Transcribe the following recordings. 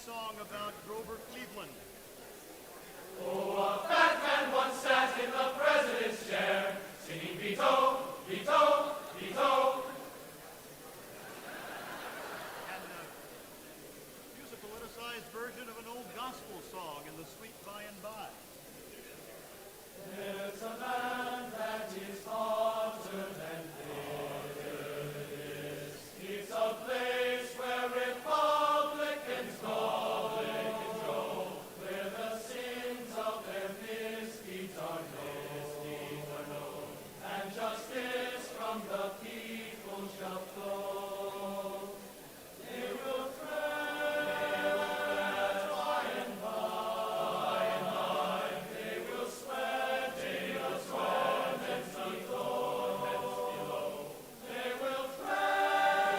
song about Grover Cleveland. Oh, a fat man once sat in the president's chair, singing veto, veto, veto. And here's a politicized version of an old gospel song in the sweet by and by. There's a land that is hotter than this. It's a place where Republicans go, where the sins of their misdeeds are known, and justice from the people shall flow. They will tread by and by, they will sweat and see below. They will tread,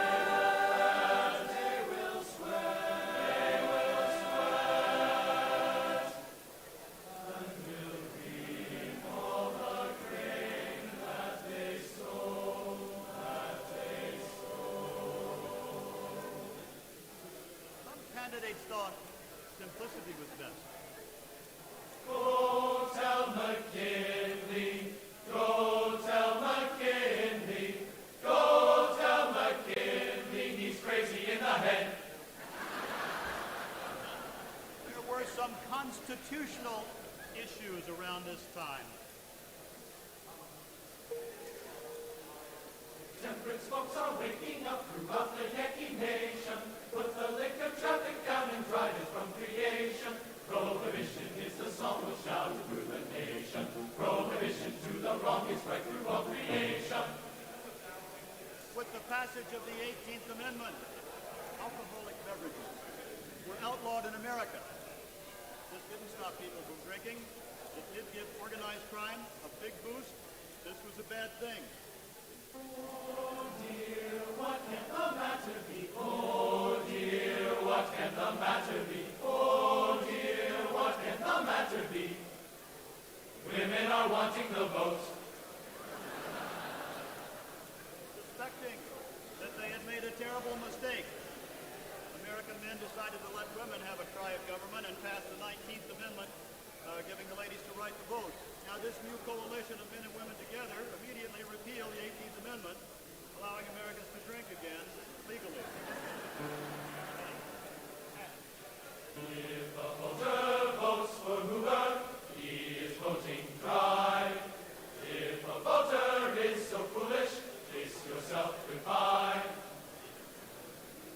they will sweat, and will reap all the grain that they sow, Some candidates thought simplicity was best. Go tell McKinley, go tell McKinley, go tell McKinley he's crazy in the head. There were some constitutional issues around this time. Temperance folks are waking up throughout the Yankee nation. Put the liquor traffic down and drive it from creation. Prohibition is the song we'll shout through the nation. Prohibition to the wrong is right through all creation. With the passage of the 18th Amendment, alcoholic beverages were outlawed in America. This didn't stop people from drinking. It did give organized crime a big boost. This was a bad thing. Oh dear, what can the matter be? Oh dear, what can the matter be? Oh dear, what can the matter be? Women are wanting the vote. Suspecting that they had made a terrible mistake, American men decided to let women have a try at government and passed the 19th Amendment, giving the ladies the right to vote. Now, this new coalition of men and women together immediately repealed the 18th Amendment, allowing Americans to drink again legally. If a voter votes for Hoover, he is voting dry. If a voter is so foolish, kiss yourself goodbye.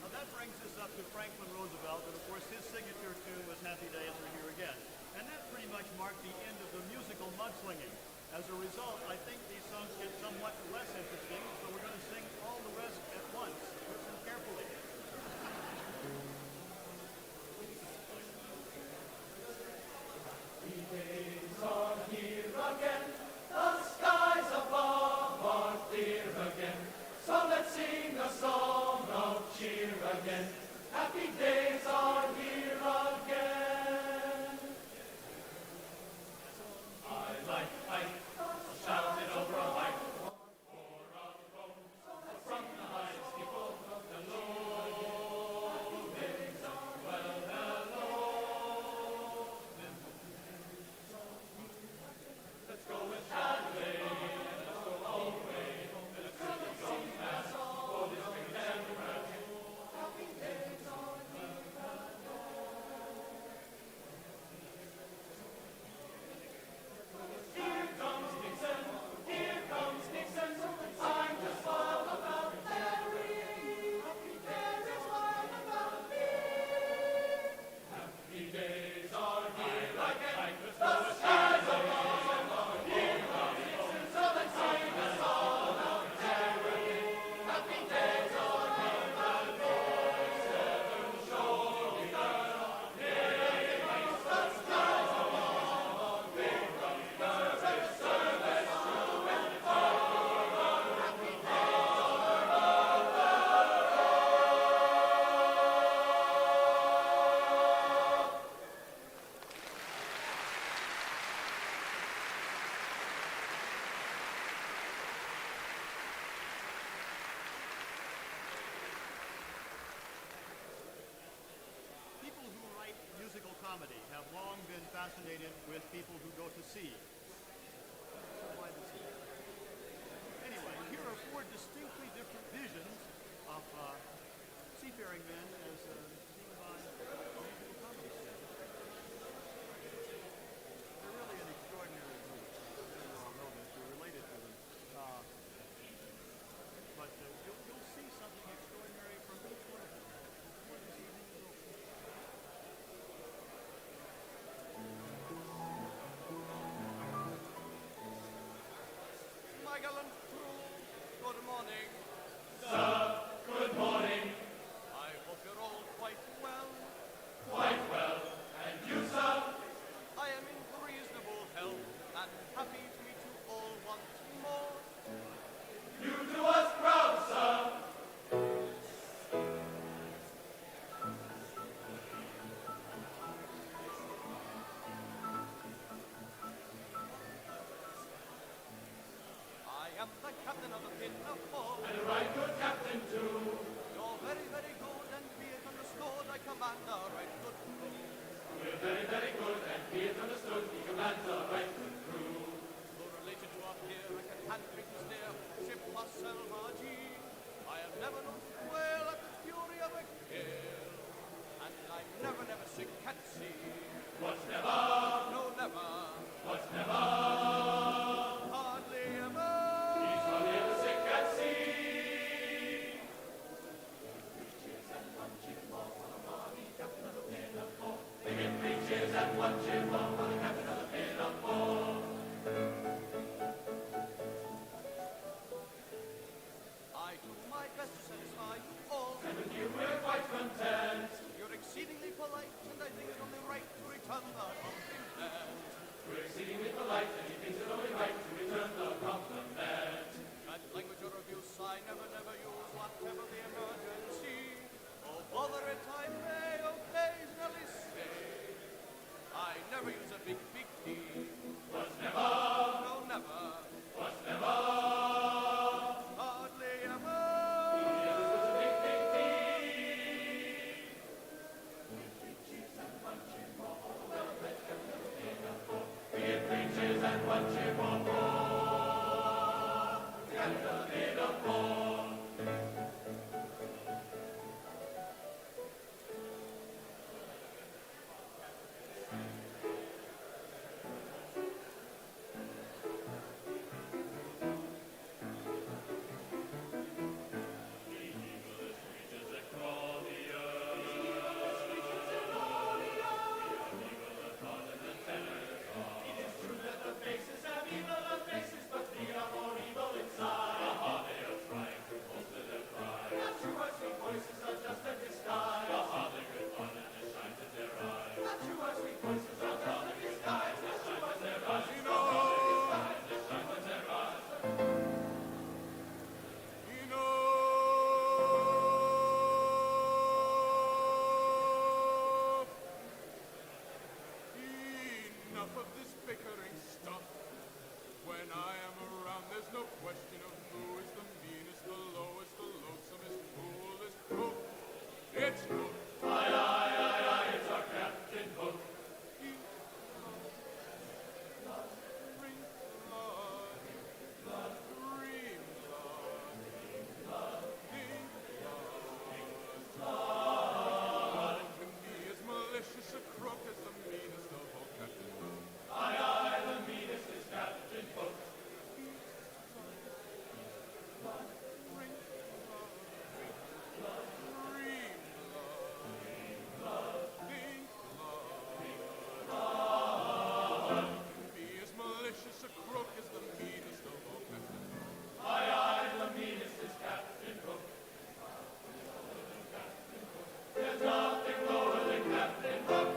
Now, that brings us up to Franklin Roosevelt, and of course his signature tune was Happy Days Are Here Again. And that pretty much marked the end of the musical mudslinging. As a result, I think these songs get somewhat less interesting, so we're going to sing all the rest at once. Listen carefully. The days are here again, the skies above are clear again. So let's sing a song of cheer again. Happy days are here again. I shouted over a mic or a phone from the high steeple of the low. fascinated with people who go to sea. Why the sea? Anyway, here are four distinctly different visions of seafaring men as seen by medieval comedy stars. They're really an extraordinary group. You all know this. You're related to them. But you'll see something extraordinary from each one of them before this evening is over. My gallant crew, good morning. Sir, good morning. I hope you're all quite well. Quite well. And you, sir? I am in reasonable health and happy to meet you all once more. You do us proud, sir. I am the captain of the Pinafore. And a right good captain, too. You're very, very good, and be it understood, I command a right good crew. We're very, very good, and be it understood, he commands a right good crew. Though related to up here, I can hand drink and steer, ship Marcel Margie. I have never known to quail at the fury of a gale, and I'm never, never sick at sea. What's never? No, never. What's never? Hardly ever. He's only ever sick at sea. They get 3 cheers and 1 cheer more for the captain of the Pinafore. I do my best to satisfy you all. And with you we're quite content. You're exceedingly polite, and I think it only right to return the compliment. We're exceedingly polite, and he thinks it only right to return the compliment. And language or abuse I never, never use, whatever the emergency. Oh, bother it, I may occasionally say. I never use a big, big D. What's never? No, never. What's never? Hardly ever. Yes, it's a big, big D. We get 3 cheers and 1 cheer more for the captain of the Pinafore. Enough of this bickering stuff. When I am around, there's no question of who is the meanest, the lowest, the loathsomest, coolest cook. It's Cook. Aye, aye, aye, aye, it's our Captain Hook. Eat blood, drink blood, blood, dream blood, think blood. Can be as malicious a crook as the meanest of all Captain Hook. Aye, aye, the meanest is Captain Hook. Be as malicious a crook as the meanest of all Captain Hook. Aye, aye, the meanest is Captain Hook. There's nothing lower than Captain Hook.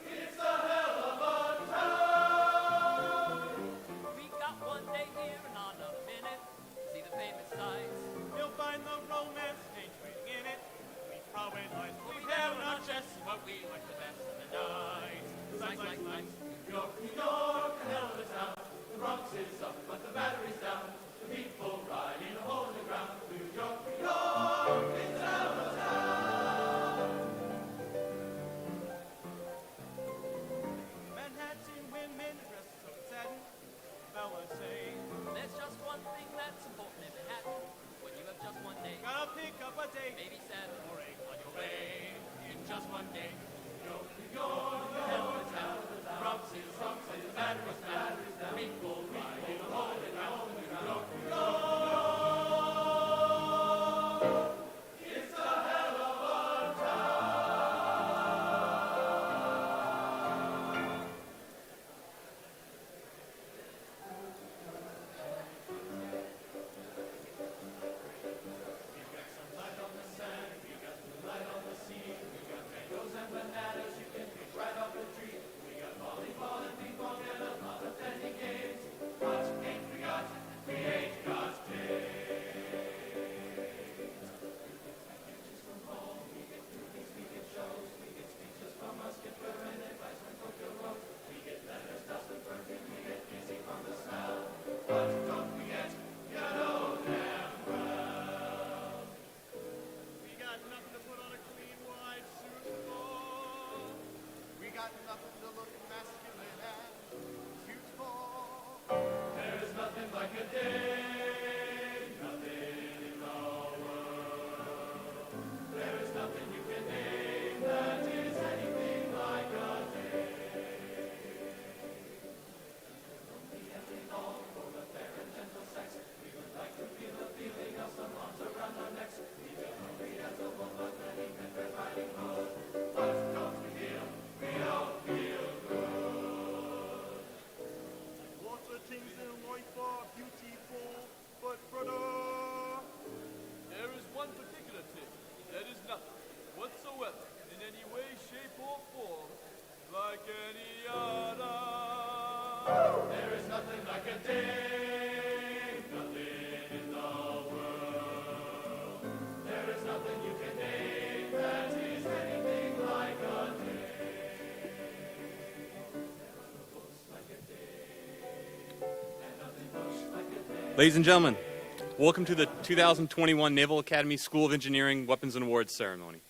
It's a hell of a town. We got one day here and on a minute. See the famous sights. You'll find the romance featuring in it. We probably like We down our chests, but we like the best of the night. Sights, sights, sights. New York, a hell of a town. The Bronx is up, but the battery's down. The people ride in a hole in the ground. up a day. Maybe 7. Or 8. On your way in just one day. Go to your hell of a town. Promises, batteries, people riding along and round. Go to your. It's a hell of a We got nothing to put on a clean white suit for. We got nothing to look masculine and cute for. There's nothing like a day, nothing in the world. There is nothing you can name that is anything like a day. Lonely and long for the fair and gentle sex. We would like to feel the feeling of some arms around our necks. We feel hungry as a wolf, but many men we're riding hard. But don't we feel? We all feel good. Lots of things in life are beautiful, but brother, There is one particular thing that is nothing whatsoever in any way, shape, or form like any other. There is nothing like a day, nothing in the world. There is nothing you can name that is anything like a day. Nothing looks like a day, and nothing looks like a day. Ladies and gentlemen, welcome to the 2021 Naval Academy School of Engineering Weapons and Awards Ceremony.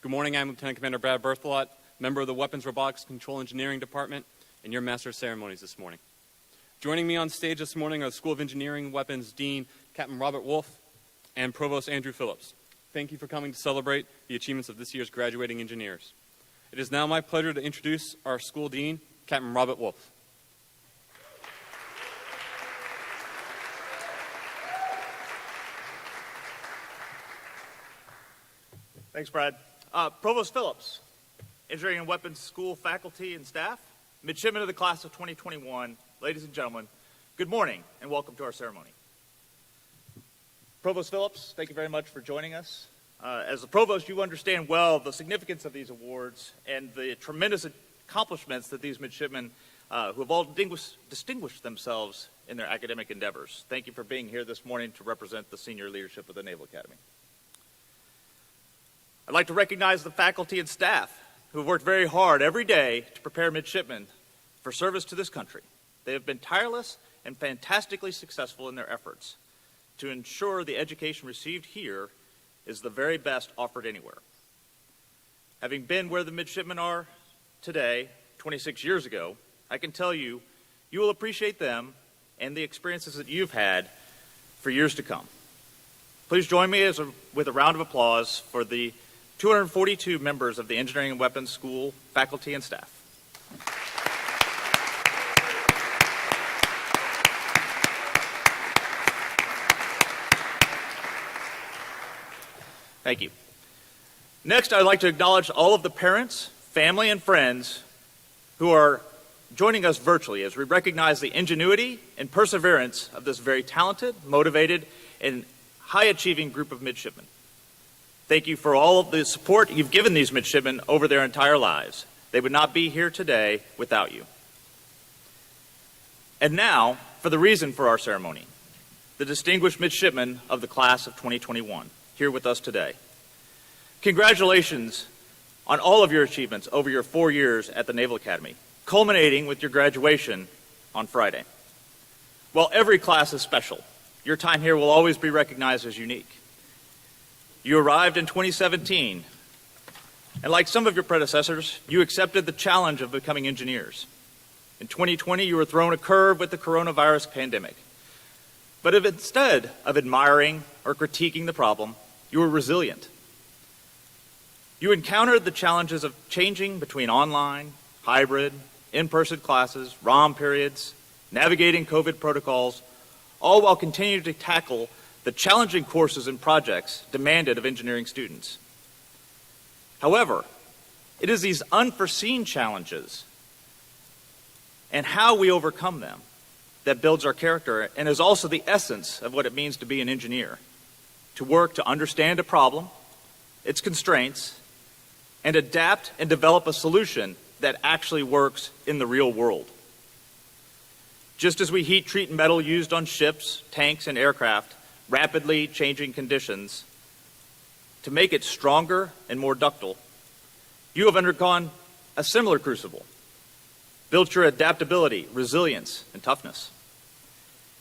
Good morning, I'm Lieutenant Commander Brad Berthelot, member of the Weapons Robotics Control Engineering Department, and your Master of Ceremonies this morning. Joining me on stage this morning are the School of Engineering Weapons Dean Captain Robert Wolf and Provost Andrew Phillips. Thank you for coming to celebrate the achievements of this year's graduating engineers. It is now my pleasure to introduce our School Dean, Captain Robert Wolf. thanks, Brad. Provost Phillips, Engineering and Weapons School faculty and staff, midshipmen of the class of 2021, ladies and gentlemen, good morning and welcome to our ceremony. Provost Phillips, thank you very much for joining us. As the Provost, you understand well the significance of these awards and the tremendous accomplishments that these midshipmen who have all distinguished themselves in their academic endeavors. Thank you for being here this morning to represent the senior leadership of the Naval Academy. I'd like to recognize the faculty and staff who have worked very hard every day to prepare midshipmen for service to this country. They have been tireless and fantastically successful in their efforts to ensure the education received here is the very best offered anywhere. Having been where the midshipmen are today, 26 years ago, I can tell you, you will appreciate them and the experiences that you've had for years to come. Please join me with a round of applause for the 242 members of the Engineering and Weapons School faculty and staff. Thank you. Next, I'd like to acknowledge all of the parents, family, and friends who are joining us virtually as we recognize the ingenuity and perseverance of this very talented, motivated, and high-achieving group of midshipmen. Thank you for all of the support you've given these midshipmen over their entire lives. They would not be here today without you. And now, for the reason for our ceremony, the distinguished midshipmen of the class of 2021, here with us today. Congratulations on all of your achievements over your 4 years at the Naval Academy, culminating with your graduation on Friday. While every class is special, your time here will always be recognized as unique. You arrived in 2017, and like some of your predecessors, you accepted the challenge of becoming engineers. In 2020, you were thrown a curve with the coronavirus pandemic. But if instead of admiring or critiquing the problem, You were resilient. You encountered the challenges of changing between online, hybrid, in-person classes, ROM periods, navigating COVID protocols, all while continuing to tackle the challenging courses and projects demanded of engineering students. However, it is these unforeseen challenges and how we overcome them that builds our character and is also the essence of what it means to be an engineer. To work to understand a problem, its constraints, and adapt and develop a solution that actually works in the real world. Just as we heat treat metal used on ships, tanks, and aircraft, rapidly changing conditions, to make it stronger and more ductile, you have undergone a similar crucible, built your adaptability, resilience, and toughness.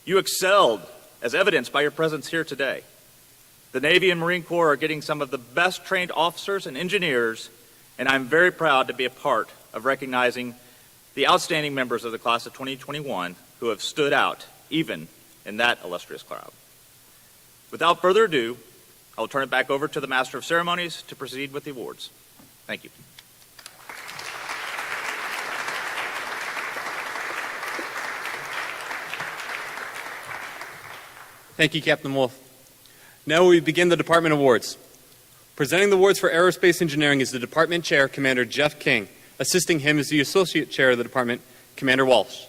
You excelled, as evidenced by your presence here today. The Navy and Marine Corps are getting some of the best trained officers and engineers, and I'm very proud to be a part of recognizing the outstanding members of the class of 2021 who have stood out even in that illustrious crowd. Without further ado, I will turn it back over to the Master of Ceremonies to proceed with the awards. Thank you. Thank you, Captain Wolf. Now we begin the department awards. Presenting the awards for aerospace engineering is the department chair, Commander Jeff King. Assisting him is the associate chair of the department, Commander Walsh.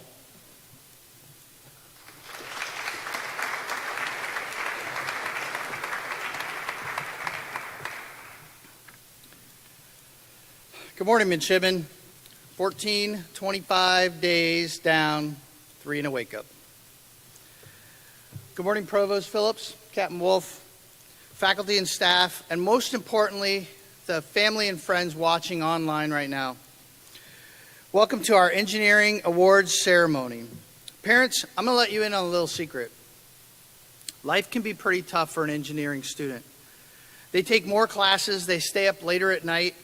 Good morning, midshipmen. 25 days down, 3 and a wake-up. Good morning, Provost Phillips, Captain Wolf, faculty and staff, and most importantly, the family and friends watching online right now. Welcome to our Engineering Awards ceremony. Parents, I'm going to let you in on a little secret. Life can be pretty tough for an engineering student. They take more classes, they stay up later at night,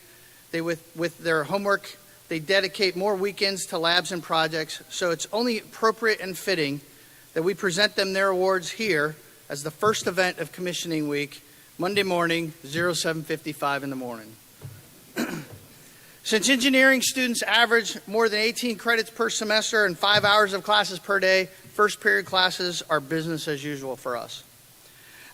with their homework, they dedicate more weekends to labs and projects, so it's only appropriate and fitting that we present them their awards here as the first event of commissioning week, Monday morning, 07:55 in the morning. Since engineering students average more than 18 credits per semester and 5 hours of classes per day, first period classes are business as usual for us.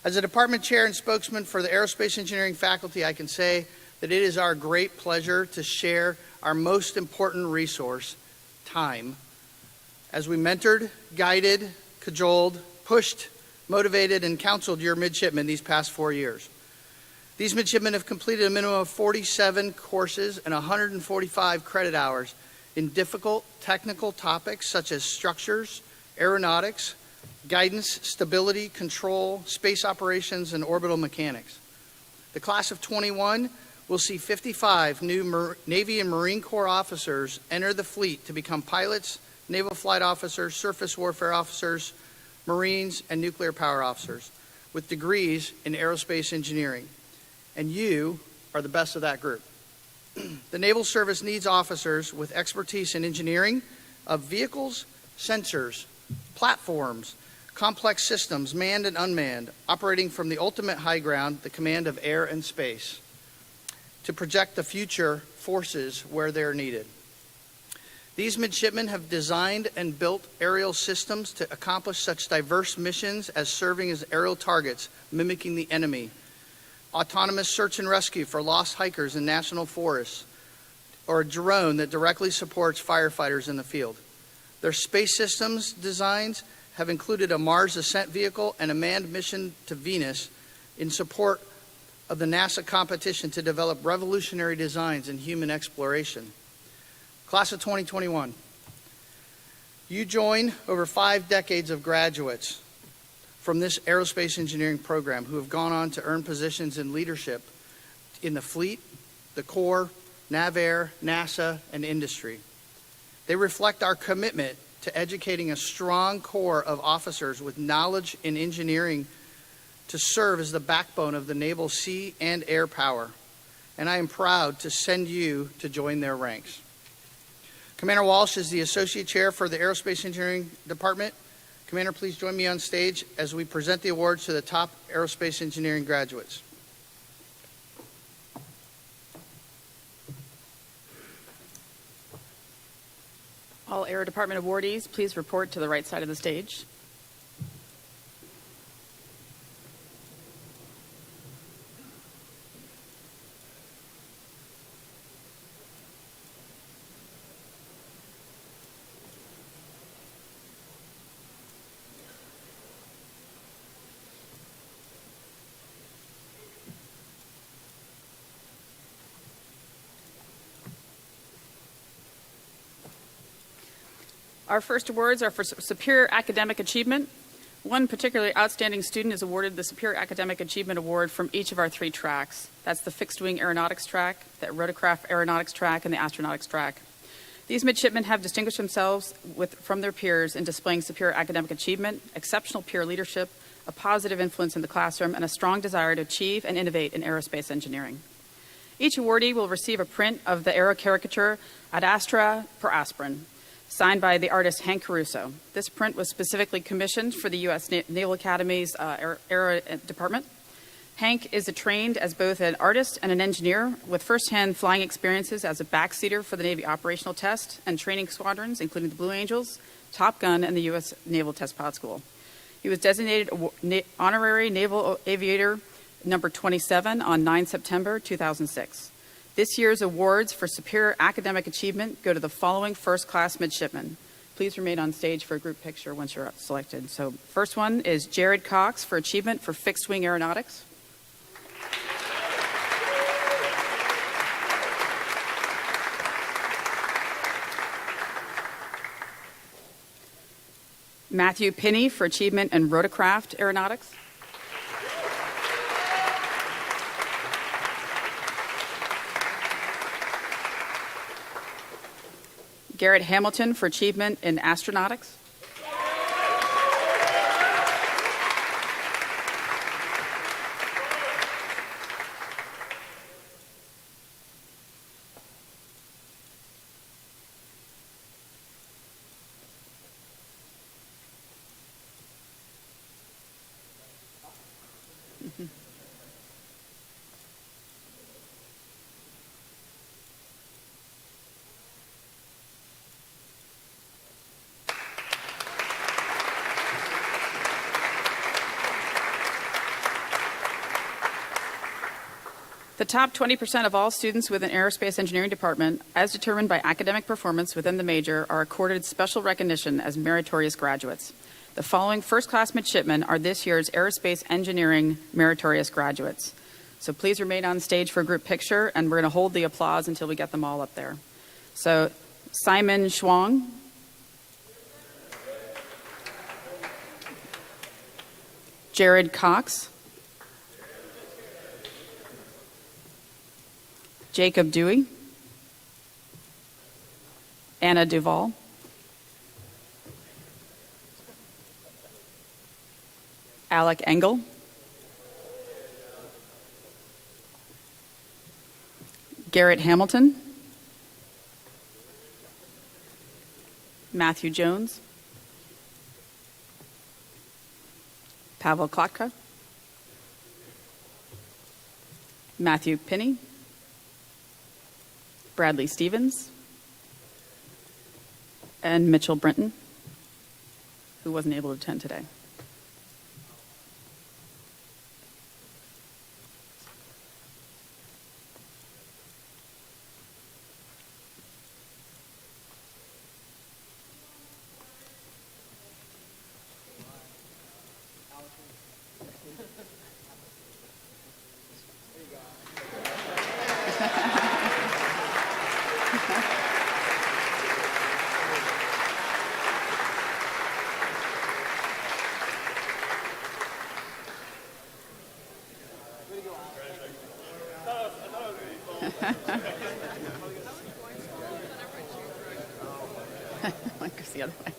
As a department chair and spokesman for the aerospace engineering faculty, I can say that it is our great pleasure to share our most important resource, time, as we mentored, guided, cajoled, pushed, motivated, and counseled your midshipmen these past 4 years. These midshipmen have completed a minimum of 47 courses and 145 credit hours in difficult technical topics such as structures, aeronautics, guidance, stability, control, space operations, and orbital mechanics. The class of 21 will see 55 new Navy and Marine Corps officers enter the fleet to become pilots, naval flight officers, surface warfare officers, Marines, and nuclear power officers with degrees in aerospace engineering. And you are the best of that group. The Naval Service needs officers with expertise in engineering of vehicles, sensors, platforms, complex systems, manned and unmanned, operating from the ultimate high ground, the command of air and space, to project the future forces where they're needed. These midshipmen have designed and built aerial systems to accomplish such diverse missions as serving as aerial targets, mimicking the enemy, autonomous search and rescue for lost hikers in national forests, or a drone that directly supports firefighters in the field. Their space systems designs have included a Mars ascent vehicle and a manned mission to Venus in support of the NASA competition to develop revolutionary designs in human exploration. Class of 2021, you join over 5 decades of graduates from this aerospace engineering program who have gone on to earn positions in leadership in the fleet, the Corps, NAVAIR, NASA, and industry. They reflect our commitment to educating a strong core of officers with knowledge in engineering to serve as the backbone of the naval sea and air power. And I am proud to send you to join their ranks. Commander Walsh is the Associate Chair for the Aerospace Engineering Department. Commander, please join me on stage as we present the awards to the top aerospace engineering graduates. All Aero Department awardees, please report to the right side of the stage. Our first awards are for superior academic achievement. One particularly outstanding student is awarded the Superior Academic Achievement Award from each of our 3 tracks. That's the fixed-wing aeronautics track, the rotorcraft aeronautics track, and the astronautics track. These midshipmen have distinguished themselves from their peers in displaying superior academic achievement, exceptional peer leadership, a positive influence in the classroom, and a strong desire to achieve and innovate in aerospace engineering. Each awardee will receive a print of the aero caricature Ad Astra per Aspirin, signed by the artist Hank Caruso. This print was specifically commissioned for the U.S. Naval Academy's Aero Department. Hank is trained as both an artist and an engineer with firsthand flying experiences as a backseater for the Navy operational test and training squadrons, including the Blue Angels, Top Gun, and the U.S. Naval Test Pilot School. He was designated Honorary Naval Aviator number 27 on 9 September 2006. This year's awards for superior academic achievement go to the following first-class midshipmen. Please remain on stage for a group picture once you're selected. So first one is Jared Cox for achievement for fixed-wing aeronautics. Matthew Pinney for achievement in rotorcraft aeronautics. Garrett Hamilton for achievement in astronautics. The top 20% of all students within aerospace engineering department, as determined by academic performance within the major, are accorded special recognition as meritorious graduates. The following first-class midshipmen are this year's aerospace engineering meritorious graduates. So please remain on stage for a group picture, and we're going to hold the applause until we get them all up there. So Simon Schwang. Jared Cox. Jacob Dewey, Anna Duval, Alec Engel, Garrett Hamilton, Matthew Jones, Pavel Klatka, Matthew Pinney, Bradley Stevens, and Mitchell Brenton, who wasn't able to attend today. The other way.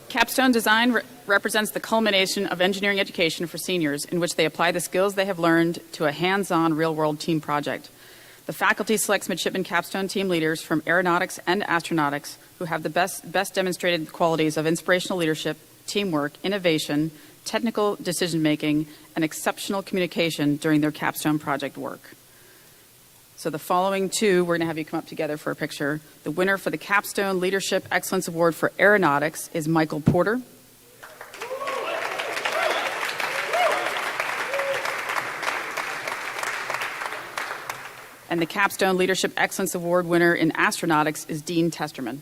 Capstone design represents the culmination of engineering education for seniors in which they apply the skills they have learned to a hands-on real-world team project. The faculty selects midshipman capstone team leaders from aeronautics and astronautics who have the best demonstrated qualities of inspirational leadership, teamwork, innovation, technical decision-making, and exceptional communication during their capstone project work. So the following two, we're going to have you come up together for a picture. The winner for the Capstone Leadership Excellence Award for Aeronautics is Michael Porter. And the Capstone Leadership Excellence Award winner in astronautics is Dean Testerman.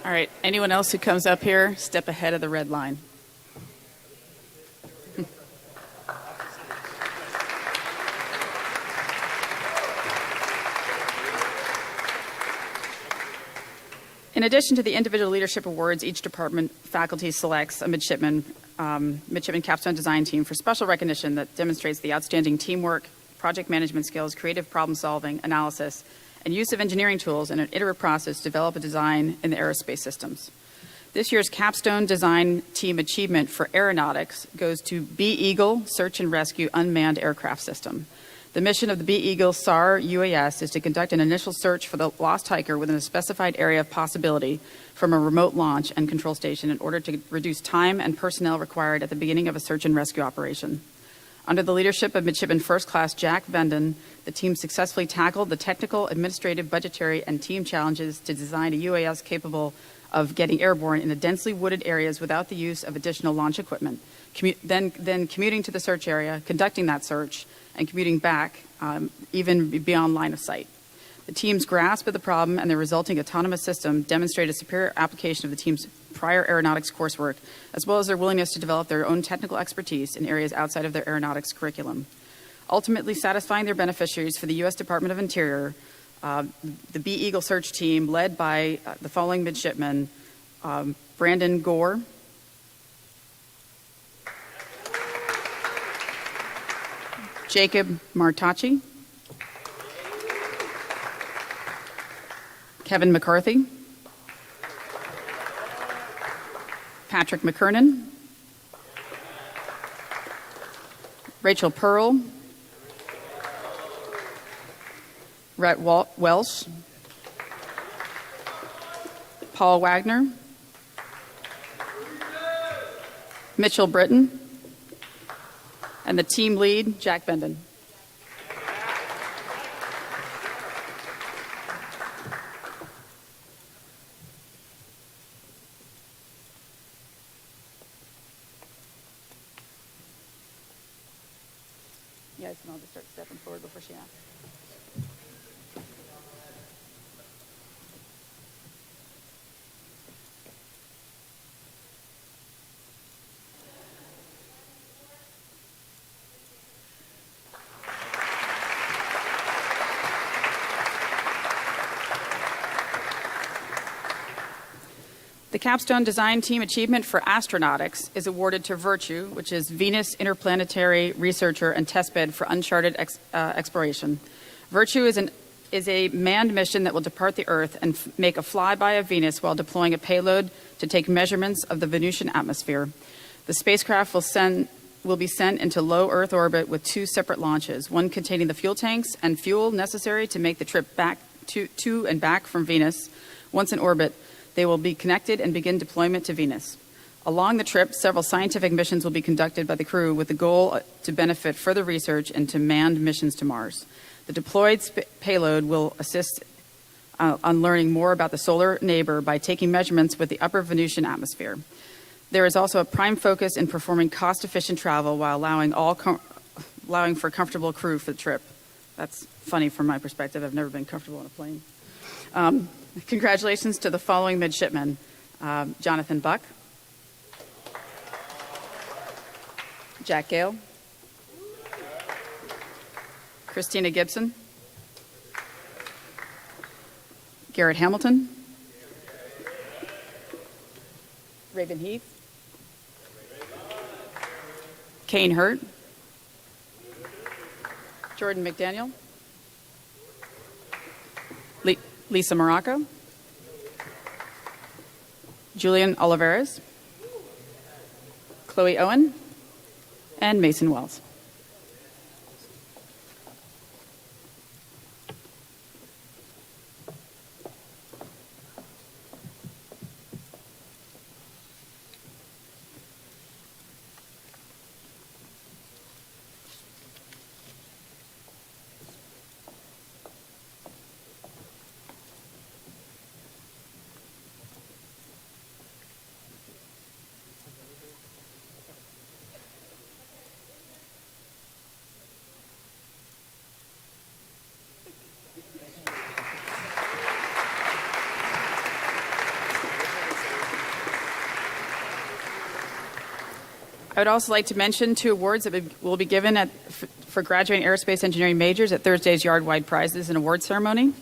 All right, anyone else who comes up here, step ahead of the red line. In addition to the individual leadership awards, each department faculty selects a midshipman capstone design team for special recognition that demonstrates the outstanding teamwork, project management skills, creative problem solving, analysis, and use of engineering tools in an iterative process to develop a design in the aerospace systems. This year's Capstone Design Team Achievement for Aeronautics goes to B-Eagle Search and Rescue Unmanned Aircraft System. The mission of the B-Eagle SAR UAS is to conduct an initial search for the lost hiker within a specified area of possibility from a remote launch and control station in order to reduce time and personnel required at the beginning of a search and rescue operation. Under the leadership of Midshipman First Class Jack Venden, the team successfully tackled the technical, administrative, budgetary, and team challenges to design a UAS capable of getting airborne in the densely wooded areas without the use of additional launch equipment, then commuting to the search area, conducting that search, and commuting back even beyond line of sight. The team's grasp of the problem and the resulting autonomous system demonstrate a superior application of the team's prior aeronautics coursework, as well as their willingness to develop their own technical expertise in areas outside of their aeronautics curriculum. Ultimately satisfying their beneficiaries for the U.S. Department of Interior, the B-Eagle search team, led by the following midshipmen: Brandon Gore, Jacob Martacci, Kevin McCarthy, Patrick McKernan, Rachel Pearl, Rhett Welsh, Paul Wagner, Mitchell Britton, and the team lead, Jack Venden. You guys can all just start stepping forward before she asks. The Capstone Design Team Achievement for Astronautics is awarded to Virtue, which is Venus Interplanetary Researcher and Testbed for Uncharted Exploration. Virtue is a manned mission that will depart the Earth and make a flyby of Venus while deploying a payload to take measurements of the Venusian atmosphere. The spacecraft will be sent into low Earth orbit with two separate launches, one containing the fuel tanks and fuel necessary to make the trip back to and back from Venus. Once in orbit, they will be connected and begin deployment to Venus. Along the trip, several scientific missions will be conducted by the crew with the goal to benefit further research into manned missions to Mars. The deployed payload will assist on learning more about the solar neighbor by taking measurements with the upper Venusian atmosphere. There is also a prime focus in performing cost-efficient travel while allowing for a comfortable crew for the trip. That's funny from my perspective. I've never been comfortable on a plane. Congratulations to the following midshipmen: Jonathan Buck, Jack Gale, Christina Gibson, Garrett Hamilton, Raven Heath, Kane Hurt, Jordan McDaniel, Lisa Morocco, Julian Olivares, Chloe Owen, and Mason Wells. I would also like to mention 2 awards that will be given for graduating aerospace engineering majors at Thursday's Yard-Wide Prizes and Award Ceremony.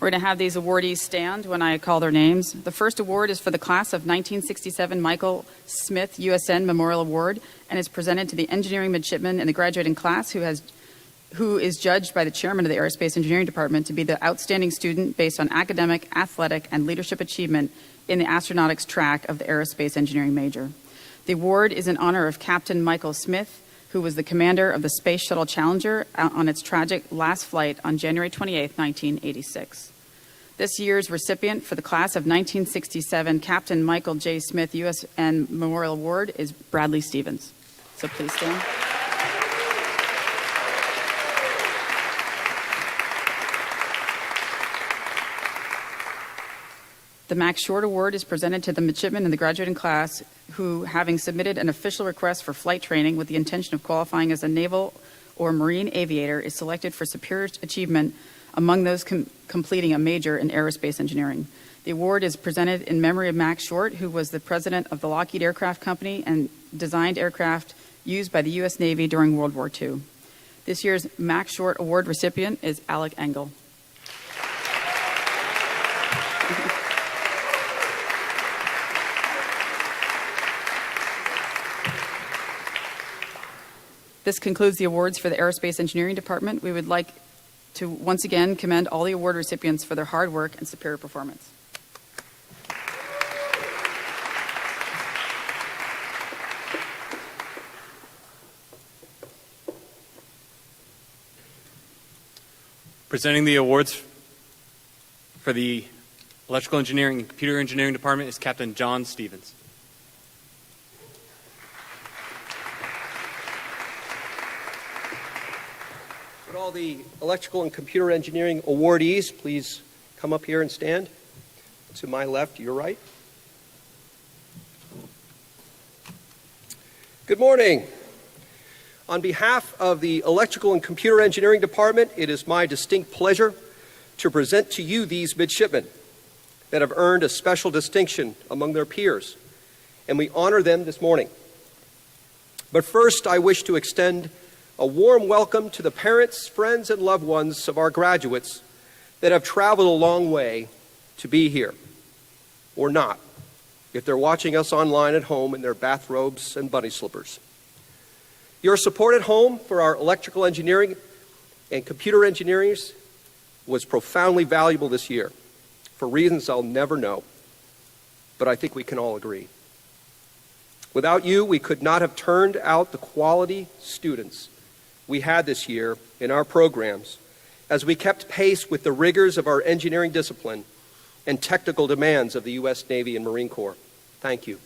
We're going to have these awardees stand when I call their names. The first award is for the class of 1967 Michael Smith USN Memorial Award and is presented to the engineering midshipman in the graduating class who is judged by the chairman of the Aerospace Engineering Department to be the outstanding student based on academic, athletic, and leadership achievement in the astronautics track of the aerospace engineering major. The award is in honor of Captain Michael Smith, who was the commander of the Space Shuttle Challenger on its tragic last flight on January 28, 1986. This year's recipient for the class of 1967 Captain Michael J. Smith USN Memorial Award is Bradley Stevens. So please stand. The Max Short Award is presented to the midshipman in the graduating class who, having submitted an official request for flight training with the intention of qualifying as a naval or marine aviator, is selected for superior achievement among those completing a major in aerospace engineering. The award is presented in memory of Max Short, who was the president of the Lockheed Aircraft Company and designed aircraft used by the U.S. Navy during World War II. This year's Max Short Award recipient is Alec Engel. This concludes the awards for the Aerospace Engineering Department. We would like to once again commend all the award recipients for their hard work and superior performance. Presenting the awards for the Electrical Engineering and Computer Engineering Department is Captain John Stevens. Would all the electrical and computer engineering awardees please come up here and stand? To my left, your right. Good morning. On behalf of the Electrical and Computer Engineering Department, it is my distinct pleasure to present to you these midshipmen that have earned a special distinction among their peers, and we honor them this morning. But first, I wish to extend a warm welcome to the parents, friends, and loved ones of our graduates that have traveled a long way to be here, or not, if they're watching us online at home in their bathrobes and bunny slippers. Your support at home for our electrical engineering and computer engineering was profoundly valuable this year, for reasons I'll never know, but I think we can all agree. Without you, we could not have turned out the quality students we had this year in our programs as we kept pace with the rigors of our engineering discipline and technical demands of the U.S. Navy and Marine Corps. Thank you.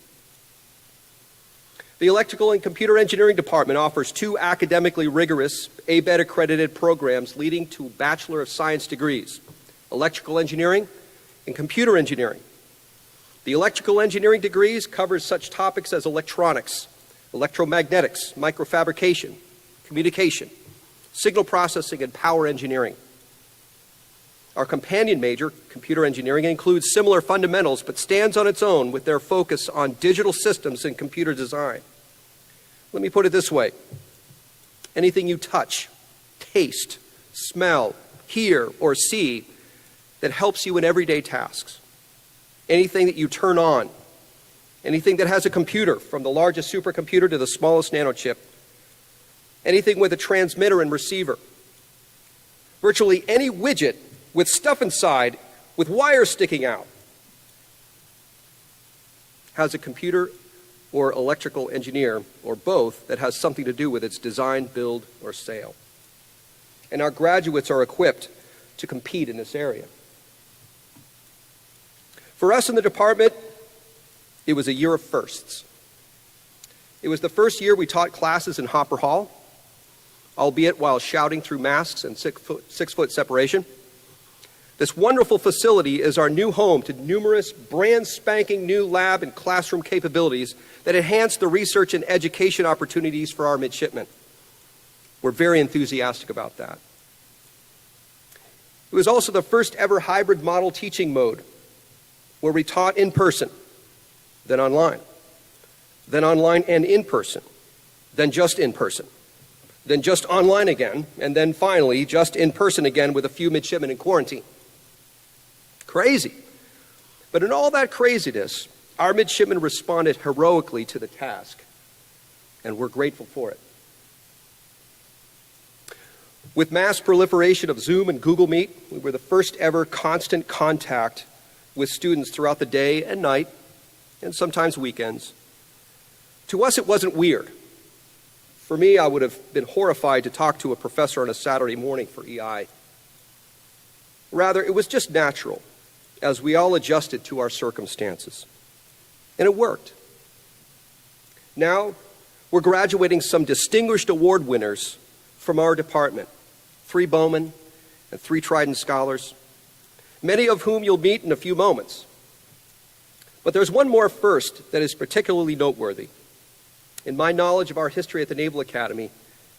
The Electrical and Computer Engineering Department offers 2 academically rigorous ABET accredited programs leading to Bachelor of Science degrees, Electrical Engineering and Computer Engineering. The electrical engineering degrees cover such topics as electronics, electromagnetics, microfabrication, communication, signal processing, and power engineering. Our companion major, computer engineering, includes similar fundamentals but stands on its own with their focus on digital systems and computer design. Let me put it this way. Anything you touch, taste, smell, hear, or see that helps you in everyday tasks. Anything that you turn on. Anything that has a computer, from the largest supercomputer to the smallest nanochip. Anything with a transmitter and receiver. Virtually any widget with stuff inside with wires sticking out has a computer or electrical engineer, or both, that has something to do with its design, build, or sale. And our graduates are equipped to compete in this area. For us in the department, it was a year of firsts. It was the first year we taught classes in Hopper Hall, albeit while shouting through masks and 6-foot separation. This wonderful facility is our new home to numerous brand spanking new lab and classroom capabilities that enhance the research and education opportunities for our midshipmen. We're very enthusiastic about that. It was also the first ever hybrid model teaching mode, where we taught in person, then online and in person, then just in person, then just online again, and then finally just in person again with a few midshipmen in quarantine. Crazy. But in all that craziness, our midshipmen responded heroically to the task, and we're grateful for it. With mass proliferation of Zoom and Google Meet, we were the first ever constant contact with students throughout the day and night, and sometimes weekends. To us, it wasn't weird. For me, I would have been horrified to talk to a professor on a Saturday morning for EI. Rather, it was just natural, as we all adjusted to our circumstances. And it worked. Now, we're graduating some distinguished award winners from our department, 3 Bowman and 3 Trident Scholars, many of whom you'll meet in a few moments. But there's one more first that is particularly noteworthy. In my knowledge of our history at the Naval Academy,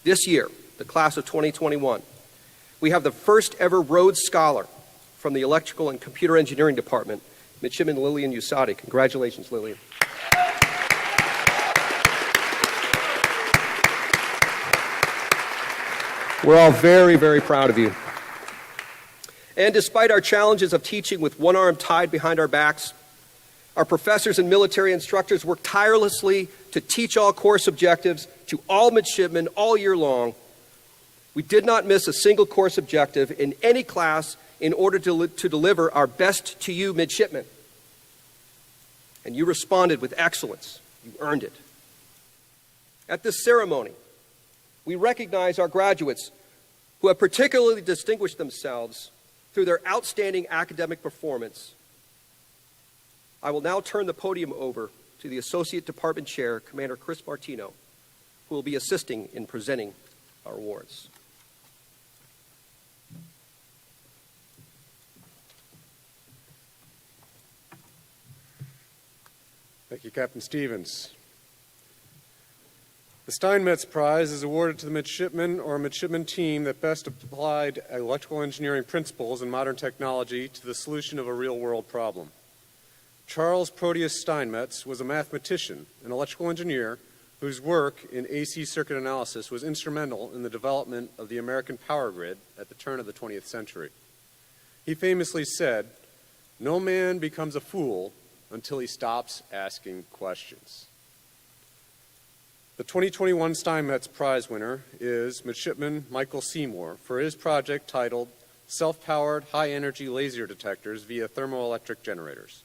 this year, the class of 2021, we have the first ever Rhodes Scholar from the Electrical and Computer Engineering Department, Midshipman Lillian Usati. Congratulations, Lillian. We're all very, very proud of you. And despite our challenges of teaching with one arm tied behind our backs, our professors and military instructors work tirelessly to teach all course objectives to all midshipmen all year long. We did not miss a single course objective in any class in order to deliver our best to you midshipmen. And you responded with excellence. You earned it. At this ceremony, we recognize our graduates who have particularly distinguished themselves through their outstanding academic performance. I will now turn the podium over to the Associate Department Chair, Commander Chris Martino, who will be assisting in presenting our awards. Thank you, Captain Stevens. The Steinmetz Prize is awarded to the midshipman or midshipman team that best applied electrical engineering principles and modern technology to the solution of a real-world problem. Charles Proteus Steinmetz was a mathematician, an electrical engineer, whose work in AC circuit analysis was instrumental in the development of the American power grid at the turn of the 20th century. He famously said, "No man becomes a fool until he stops asking questions." The 2021 Steinmetz Prize winner is Midshipman Michael Seymour for his project titled Self-Powered High-Energy Laser Detectors via Thermoelectric Generators.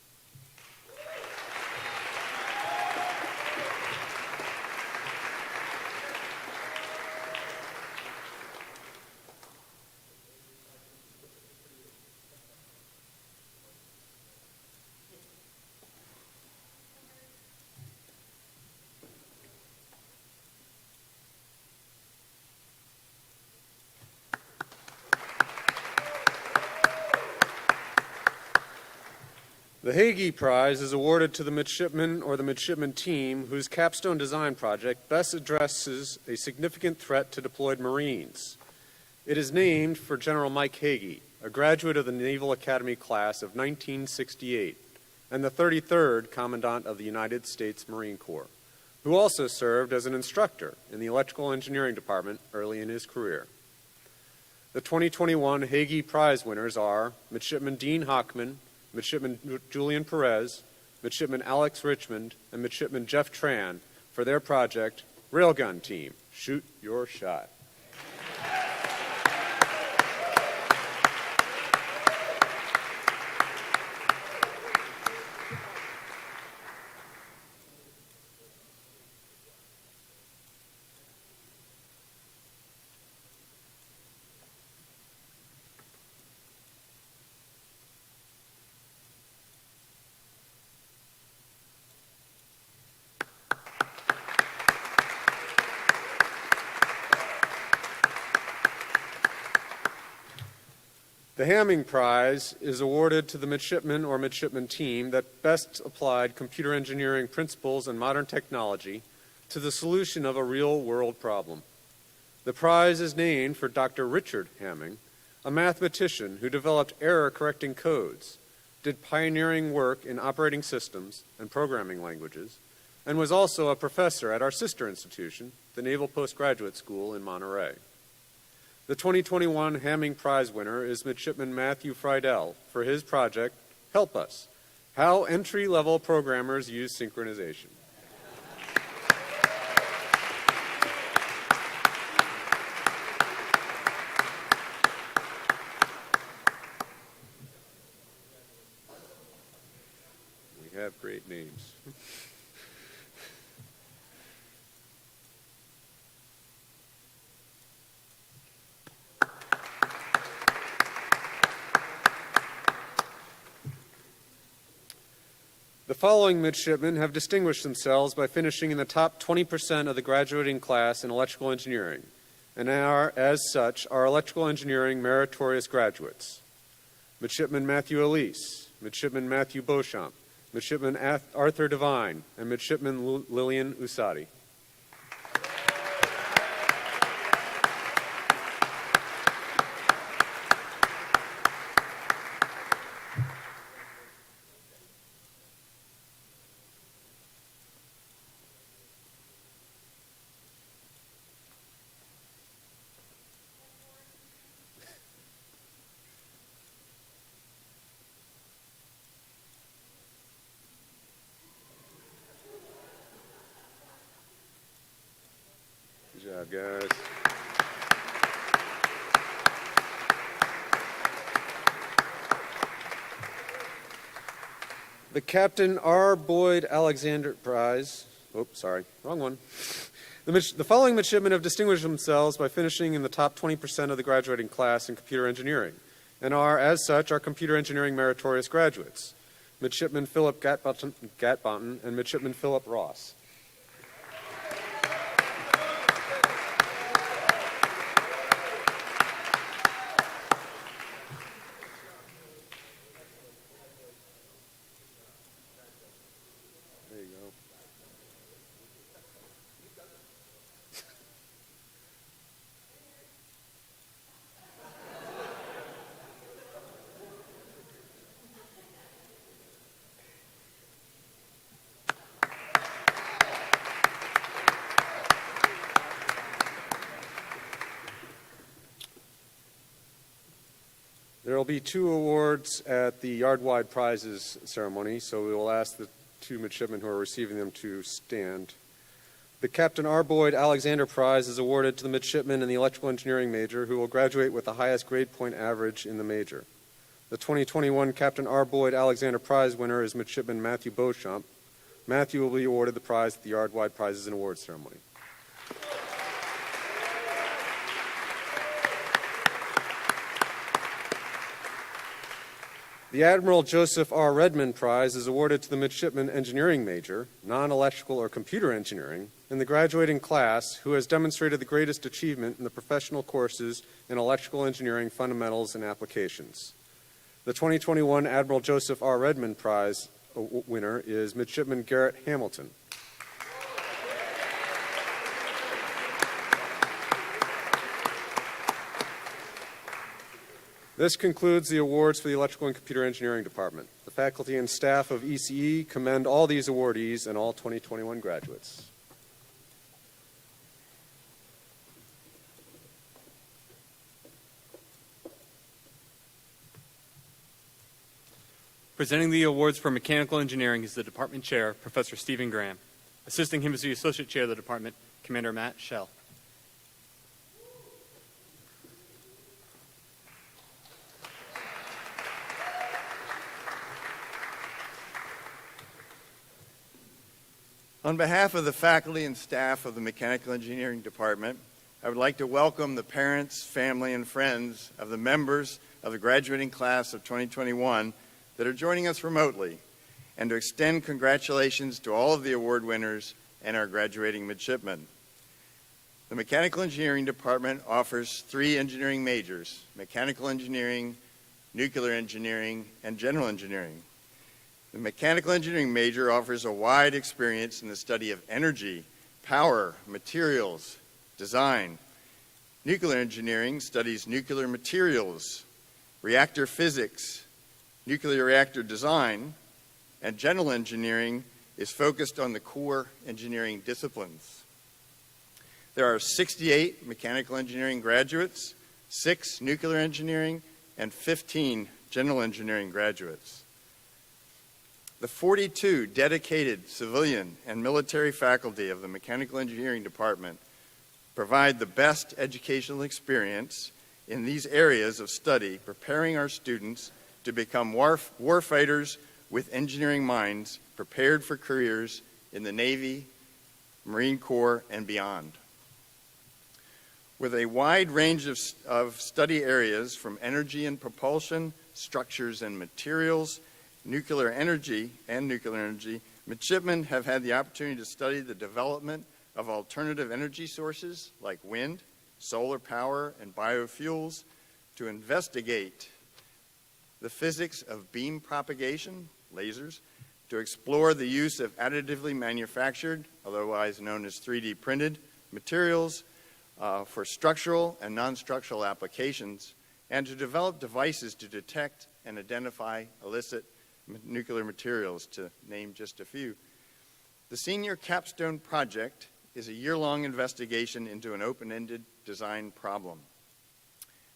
The Hagee Prize is awarded to the midshipman or the midshipman team whose capstone design project best addresses a significant threat to deployed Marines. It is named for General Mike Hagee, a graduate of the Naval Academy class of 1968 and the 33rd Commandant of the United States Marine Corps, who also served as an instructor in the Electrical Engineering Department early in his career. The 2021 Hagee Prize winners are Midshipman Dean Hockman, Midshipman Julian Perez, Midshipman Alex Richmond, and Midshipman Jeff Tran for their project, Railgun Team, Shoot Your Shot. The Hamming Prize is awarded to the midshipman or midshipman team that best applied computer engineering principles and modern technology to the solution of a real-world problem. The prize is named for Dr. Richard Hamming, a mathematician who developed error-correcting codes, did pioneering work in operating systems and programming languages, and was also a professor at our sister institution, the Naval Postgraduate School in Monterey. The 2021 Hamming Prize winner is Midshipman Matthew Friedel for his project, Help Us, How Entry-Level Programmers Use Synchronization. We have great names. The following midshipmen have distinguished themselves by finishing in the top 20% of the graduating class in electrical engineering, and are, as such, our electrical engineering meritorious graduates. Midshipman Matthew Elise, Midshipman Matthew Beauchamp, Midshipman Arthur Devine, and Midshipman Lillian Usati. Good job, guys. The Captain R. Boyd Alexander Prize. Oops, sorry, wrong one. The following midshipmen have distinguished themselves by finishing in the top 20% of the graduating class in computer engineering, and are, as such, our computer engineering meritorious graduates. Midshipman Philip Gatbonton and Midshipman Philip Ross. There you go. There will be 2 awards at the yard-wide prizes ceremony, so we will ask the 2 midshipmen who are receiving them to stand. The Captain R. Boyd Alexander Prize is awarded to the midshipman in the electrical engineering major who will graduate with the highest grade point average in the major. The 2021 Captain R. Boyd Alexander Prize winner is Midshipman Matthew Beauchamp. Matthew will be awarded the prize at the yard-wide prizes and awards ceremony. The Admiral Joseph R. Redmond Prize is awarded to the midshipman engineering major, non-electrical or computer engineering, in the graduating class who has demonstrated the greatest achievement in the professional courses in electrical engineering fundamentals and applications. The 2021 Admiral Joseph R. Redmond Prize winner is Midshipman Garrett Hamilton. This concludes the awards for the Electrical and Computer Engineering Department. The faculty and staff of ECE commend all these awardees and all 2021 graduates. Presenting the awards for mechanical engineering is the department chair, Professor Stephen Graham. Assisting him is the associate chair of the department, Commander Matt Schell. On behalf of the faculty and staff of the Mechanical Engineering Department, I would like to welcome the parents, family, and friends of the members of the graduating class of 2021 that are joining us remotely, and to extend congratulations to all of the award winners and our graduating midshipmen. The Mechanical Engineering Department offers 3 engineering majors: mechanical engineering, nuclear engineering, and general engineering. The mechanical engineering major offers a wide experience in the study of energy, power, materials, design. Nuclear engineering studies nuclear materials, reactor physics, nuclear reactor design, and general engineering is focused on the core engineering disciplines. There are 68 mechanical engineering graduates, 6 nuclear engineering, and 15 general engineering graduates. The 42 dedicated civilian and military faculty of the Mechanical Engineering Department provide the best educational experience in these areas of study, preparing our students to become warfighters with engineering minds prepared for careers in the Navy, Marine Corps, and beyond. With a wide range of study areas from energy and propulsion, structures and materials, nuclear energy, midshipmen have had the opportunity to study the development of alternative energy sources like wind, solar power, and biofuels, to investigate the physics of beam propagation, lasers, to explore the use of additively manufactured, otherwise known as 3D printed, materials for structural and non-structural applications, and to develop devices to detect and identify illicit nuclear materials, to name just a few. The Senior Capstone Project is a year-long investigation into an open-ended design problem.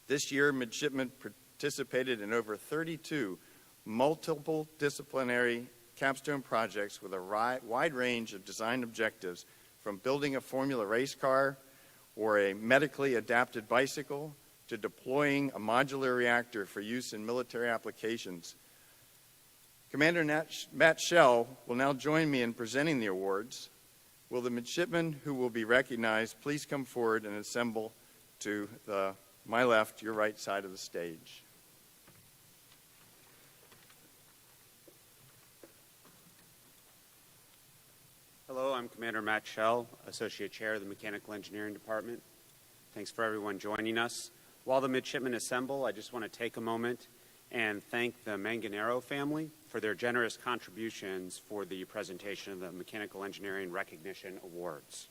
This year, midshipmen participated in over 32 multiple disciplinary capstone projects with a wide range of design objectives, from building a Formula race car or a medically adapted bicycle to deploying a modular reactor for use in military applications. Commander Matt Schell will now join me in presenting the awards. Will the midshipmen who will be recognized please come forward and assemble to my left, your right side of the stage. Hello, I'm Commander Matt Schell, Associate Chair of the Mechanical Engineering Department. Thanks for everyone joining us. While the midshipmen assemble, I just want to take a moment and thank the Manganero family for their generous contributions for the presentation of the Mechanical Engineering Recognition Awards.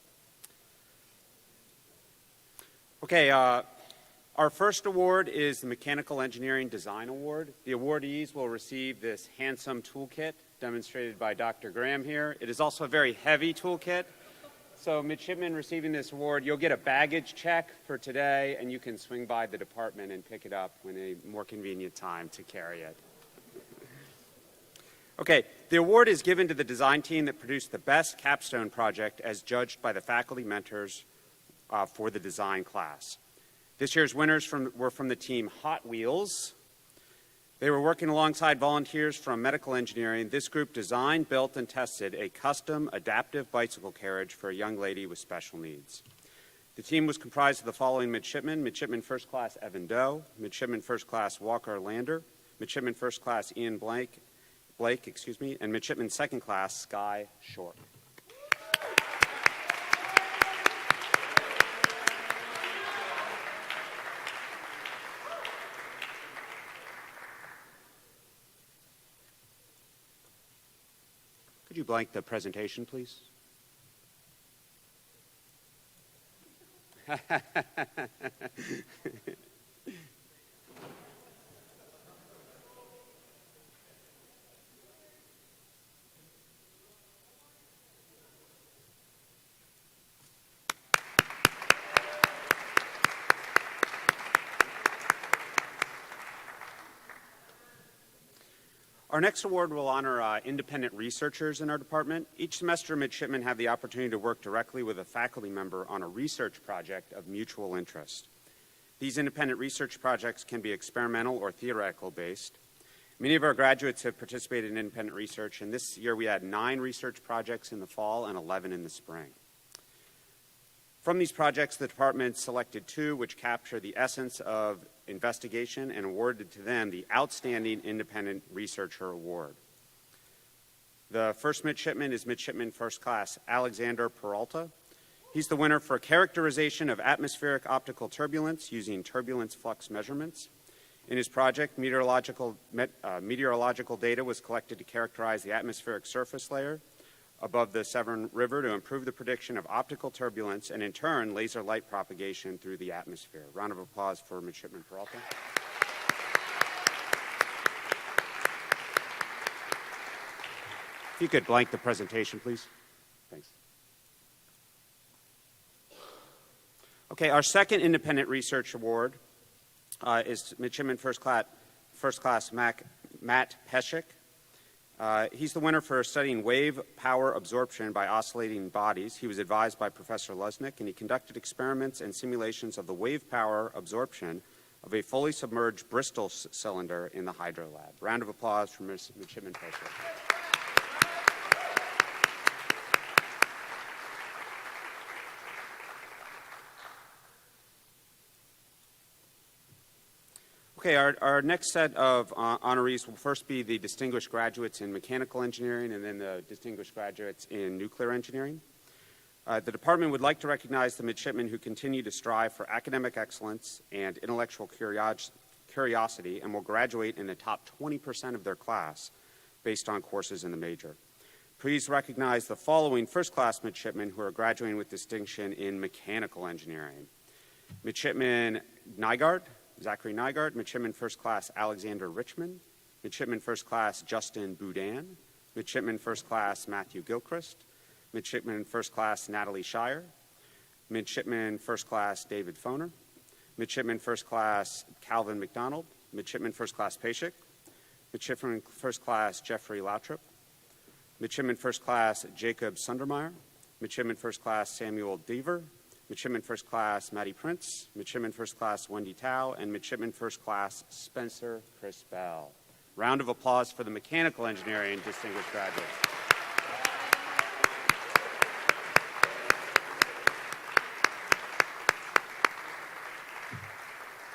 Okay, our first award is the Mechanical Engineering Design Award. The awardees will receive this handsome toolkit demonstrated by Dr. Graham here. It is also a very heavy toolkit. So midshipmen receiving this award, you'll get a baggage check for today, and you can swing by the department and pick it up when a more convenient time to carry it. Okay, the award is given to the design team that produced the best capstone project as judged by the faculty mentors for the design class. This year's winners were from the team Hot Wheels. They were working alongside volunteers from medical engineering. This group designed, built, and tested a custom adaptive bicycle carriage for a young lady with special needs. The team was comprised of the following midshipmen: Midshipman First Class Evan Doe, Midshipman First Class Walker Lander, Midshipman First Class Ian Blake, and Midshipman Second Class Sky Short. Could you blank the presentation, please? Our next award will honor independent researchers in our department. Each semester, midshipmen have the opportunity to work directly with a faculty member on a research project of mutual interest. These independent research projects can be experimental or theoretical based. Many of our graduates have participated in independent research, and this year we had 9 research projects in the fall and 11 in the spring. From these projects, the department selected 2 which capture the essence of investigation and awarded to them the Outstanding Independent Researcher Award. The first midshipman is Midshipman First Class Alexander Peralta. He's the winner for characterization of atmospheric optical turbulence using turbulence flux measurements. In his project, meteorological data was collected to characterize the atmospheric surface layer above the Severn River to improve the prediction of optical turbulence and, in turn, laser light propagation through the atmosphere. Round of applause for Midshipman Peralta. If you could blank the presentation, please. Thanks. Okay, our second independent research award is Midshipman First Class Matt Pesek. He's the winner for studying wave power absorption by oscillating bodies. He was advised by Professor Lusnick, and he conducted experiments and simulations of the wave power absorption of a fully submerged Bristol cylinder in the Hydro Lab. Round of applause for Midshipman Pesek. Okay, our next set of honorees will first be the distinguished graduates in mechanical engineering and then the distinguished graduates in nuclear engineering. The department would like to recognize the midshipmen who continue to strive for academic excellence and intellectual curiosity and will graduate in the top 20% of their class based on courses in the major. Please recognize the following first-class midshipmen who are graduating with distinction in mechanical engineering. Midshipman Zachary Nygaard, Midshipman First Class Alexander Richmond, Midshipman First Class Justin Boudin, Midshipman First Class Matthew Gilchrist, Midshipman First Class Natalie Shire, Midshipman First Class David Foner, Midshipman First Class Calvin McDonald, Midshipman First Class Pashik, Midshipman First Class Jeffrey Lautrip, Midshipman First Class Jacob Sundermeyer, Midshipman First Class Samuel Deaver, Midshipman First Class Maddie Prince, Midshipman First Class Wendy Tao, and Midshipman First Class Spencer Chris Bell. Round of applause for the mechanical engineering distinguished graduates.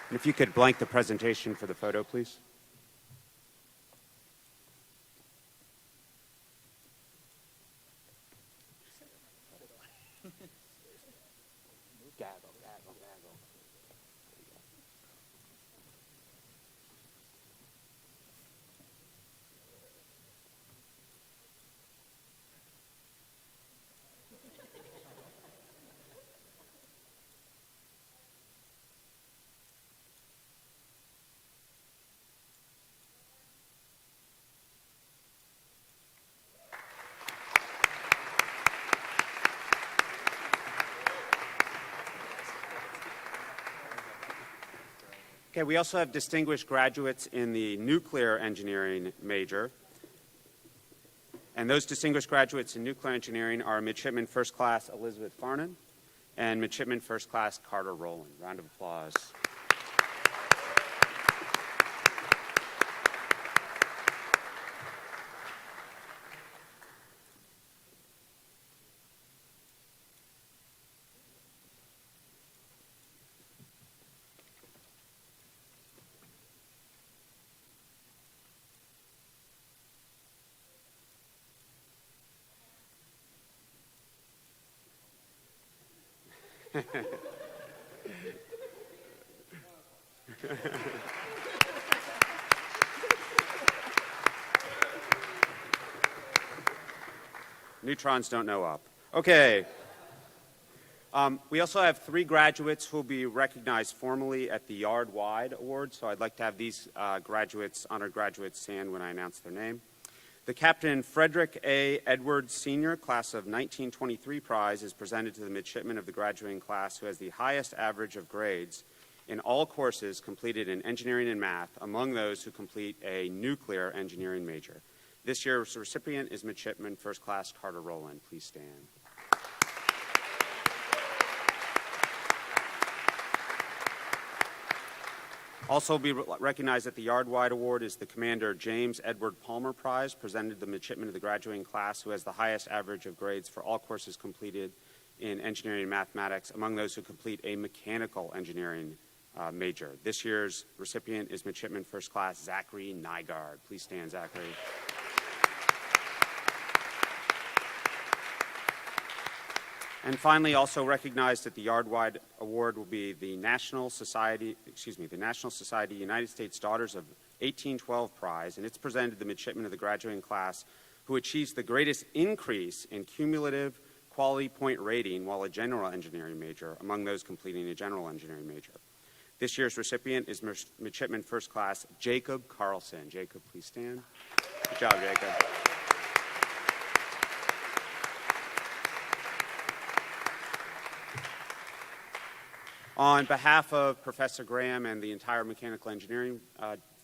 And if you could blank the presentation for the photo, please. Okay, we also have distinguished graduates in the nuclear engineering major. And those distinguished graduates in nuclear engineering are Midshipman First Class Elizabeth Farnan and Midshipman First Class Carter Rowland. Round of applause. Neutrons don't know up. Okay. We also have 3 graduates who will be recognized formally at the Yard Wide Award, so I'd like to have these honored graduates stand when I announce their name. The Captain Frederick A. Edwards Sr. Class of 1923 prize is presented to the midshipman of the graduating class who has the highest average of grades in all courses completed in engineering and math among those who complete a nuclear engineering major. This year's recipient is Midshipman First Class Carter Rowland. Please stand. Also be recognized at the Yard Wide Award is the Commander James Edward Palmer Prize, presented to the midshipman of the graduating class who has the highest average of grades for all courses completed in engineering and mathematics among those who complete a mechanical engineering major. This year's recipient is Midshipman First Class Zachary Nygaard. Please stand, Zachary. And finally, also recognized at the Yard-wide Award will be the National Society United States Daughters of 1812 Prize, and it's presented to the midshipmen of the graduating class who achieves the greatest increase in cumulative quality point rating while a general engineering major among those completing a general engineering major. This year's recipient is Midshipman First Class Jacob Carlson. Jacob, please stand. Good job, Jacob. On behalf of Professor Graham and the entire mechanical engineering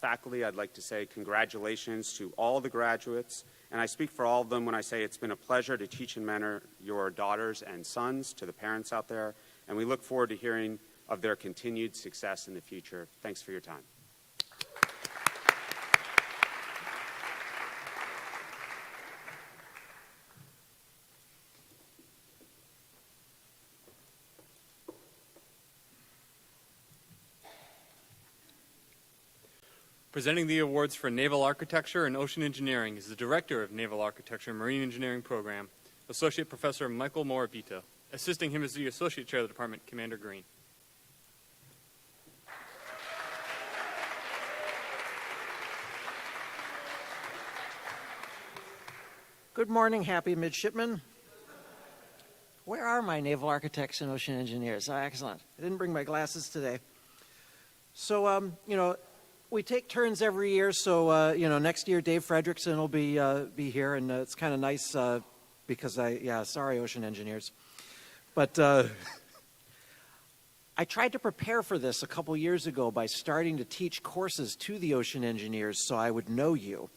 faculty, I'd like to say congratulations to all the graduates, and I speak for all of them when I say it's been a pleasure to teach and mentor your daughters and sons, to the parents out there, and we look forward to hearing of their continued success in the future. Thanks for your time. Presenting the awards for Naval Architecture and Ocean Engineering is the Director of Naval Architecture and Marine Engineering Program, Associate Professor Michael Morabito. Assisting him is the Associate Chair of the Department, Commander Green. Good morning, happy midshipmen. Where are my naval architects and ocean engineers? Oh, excellent. I didn't bring my glasses today. So, we take turns every year, so, next year Dave Fredrickson will be here, and it's kind of nice because sorry, ocean engineers. But I tried to prepare for this a couple years ago by starting to teach courses to the ocean engineers so I would know you.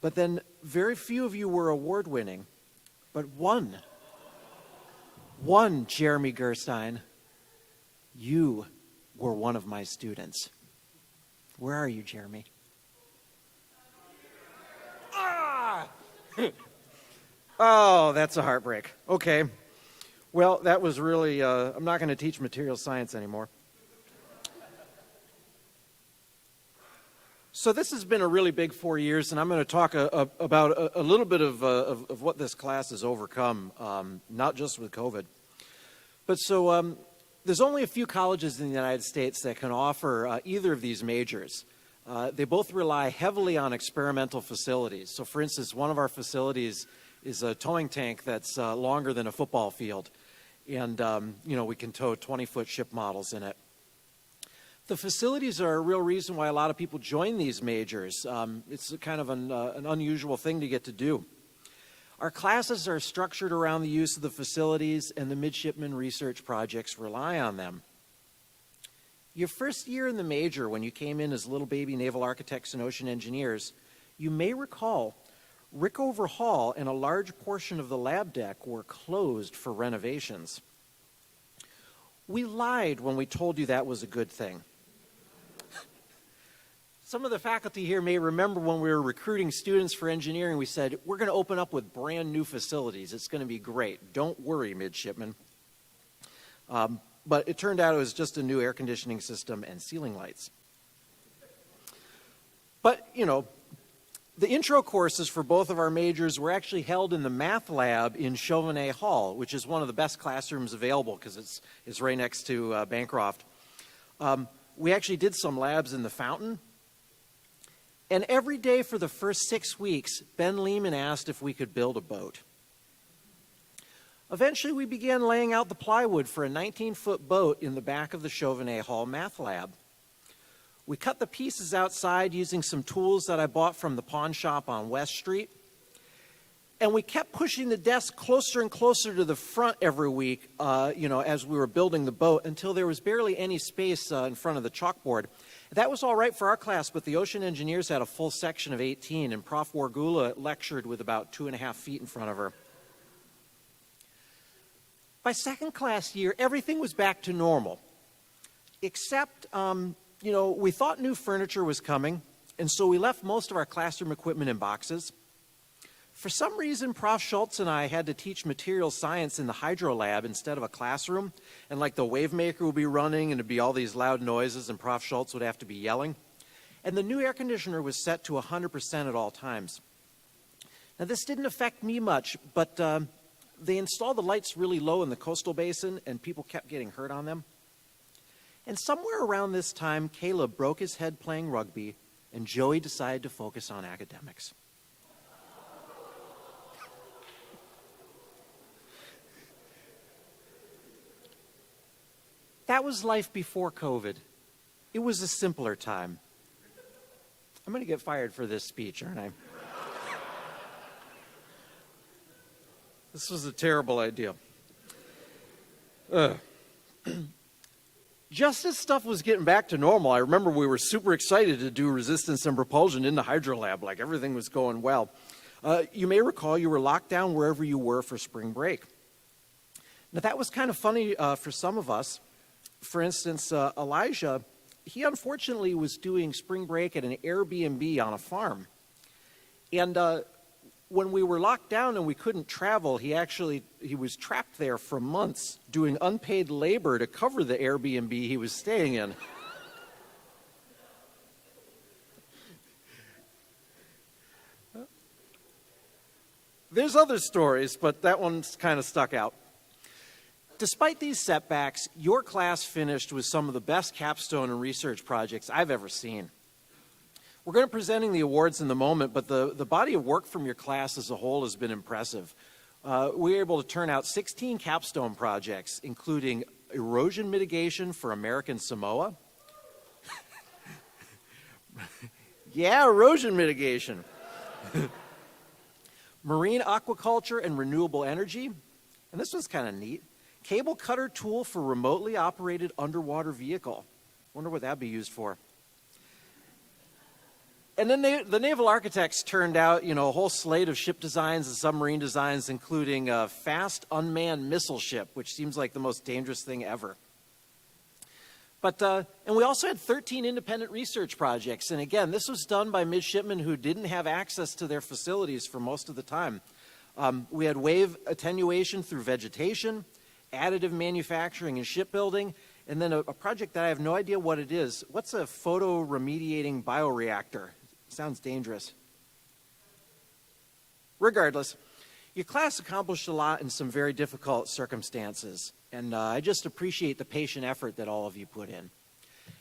But then very few of you were award-winning, but one, Jeremy Gerstein, you were one of my students. Where are you, Jeremy? Ah! Oh, that's a heartbreak. Okay. Well, that was really, I'm not going to teach material science anymore. So this has been a really big 4 years, and I'm going to talk about a little bit of what this class has overcome, not just with COVID. But so there's only a few colleges in the United States that can offer either of these majors. They both rely heavily on experimental facilities. So for instance, one of our facilities is a towing tank that's longer than a football field. And, we can tow 20-foot ship models in it. The facilities are a real reason why a lot of people join these majors. It's kind of an unusual thing to get to do. Our classes are structured around the use of the facilities, and the midshipman research projects rely on them. Your first year in the major, when you came in as little baby naval architects and ocean engineers, you may recall Rickover Hall and a large portion of the lab deck were closed for renovations. We lied when we told you that was a good thing. Some of the faculty here may remember when we were recruiting students for engineering, we said, we're going to open up with brand new facilities. It's going to be great. Don't worry, midshipmen. But it turned out it was just a new air conditioning system and ceiling lights. But, the intro courses for both of our majors were actually held in the math lab in Chauvenet Hall, which is one of the best classrooms available because it's right next to Bancroft. We actually did some labs in the fountain. And every day for the first 6 weeks, Ben Lehman asked if we could build a boat. Eventually, we began laying out the plywood for a 19-foot boat in the back of the Chauvenet Hall math lab. We cut the pieces outside using some tools that I bought from the pawn shop on West Street. And we kept pushing the desk closer and closer to the front every week, as we were building the boat until there was barely any space in front of the chalkboard. That was all right for our class, but the ocean engineers had a full section of 18, and Prof. Wargula lectured with about 2.5 feet in front of her. By second class year, everything was back to normal, except, we thought new furniture was coming, and so we left most of our classroom equipment in boxes. For some reason, Prof. Schultz and I had to teach material science in the hydro lab instead of a classroom, and the wave maker would be running, and it'd be all these loud noises, and Prof. Schultz would have to be yelling. And the new air conditioner was set to 100% at all times. Now, this didn't affect me much, but they installed the lights really low in the coastal basin, and people kept getting hurt on them. And somewhere around this time, Caleb broke his head playing rugby, and Joey decided to focus on academics. That was life before COVID. It was a simpler time. I'm going to get fired for this speech, aren't I? This was a terrible idea. Just as stuff was getting back to normal, I remember we were super excited to do resistance and propulsion in the hydrolab, like everything was going well. You may recall you were locked down wherever you were for spring break. Now, that was kind of funny for some of us. For instance, Elijah, he unfortunately was doing spring break at an Airbnb on a farm. And when we were locked down and we couldn't travel, he was trapped there for months doing unpaid labor to cover the Airbnb he was staying in. There's other stories, but that one's kind of stuck out. Despite these setbacks, your class finished with some of the best capstone and research projects I've ever seen. We're going to be presenting the awards in the moment, but the body of work from your class as a whole has been impressive. We were able to turn out 16 capstone projects, including erosion mitigation for American Samoa. Yeah, erosion mitigation. Marine aquaculture and renewable energy. And this one's kind of neat. Cable cutter tool for remotely operated underwater vehicle. Wonder what that'd be used for. And then the naval architects turned out, a whole slate of ship designs and submarine designs, including a fast unmanned missile ship, which seems like the most dangerous thing ever. But and we also had 13 independent research projects. And again, this was done by midshipmen who didn't have access to their facilities for most of the time. We had wave attenuation through vegetation, additive manufacturing and shipbuilding, and then a project that I have no idea what it is. What's a photo-remediating bioreactor? Sounds dangerous. Regardless, your class accomplished a lot in some very difficult circumstances, and I just appreciate the patient effort that all of you put in.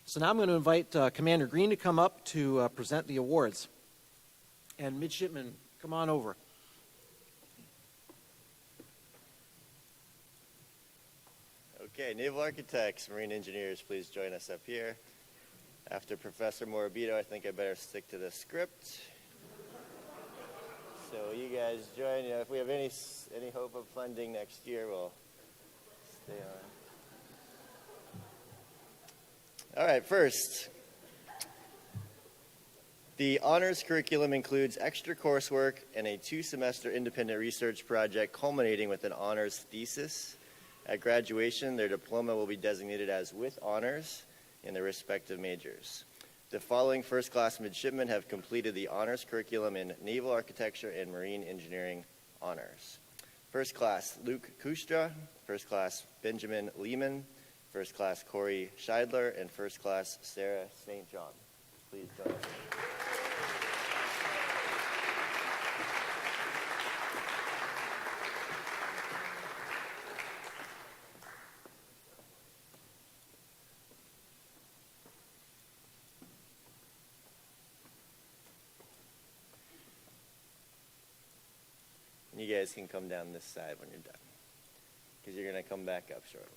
So now I'm going to invite Commander Green to come up to present the awards. And midshipmen, come on over. Okay, Naval Architects, Marine Engineers, please join us up here. After Professor Morabito, I think I better stick to the script. So you guys join. If we have any hope of funding next year, we'll stay on. All right, first, the honors curriculum includes extra coursework and a 2-semester independent research project culminating with an honors thesis. At graduation, their diploma will be designated as with honors in their respective majors. The following first-class midshipmen have completed the honors curriculum in Naval Architecture and Marine Engineering honors. First class, Luke Kustra. First class, Benjamin Lehman. First class, Corey Scheidler. And first class, Sarah St. John. Please join us. You guys can come down this side when you're done, because you're going to come back up shortly.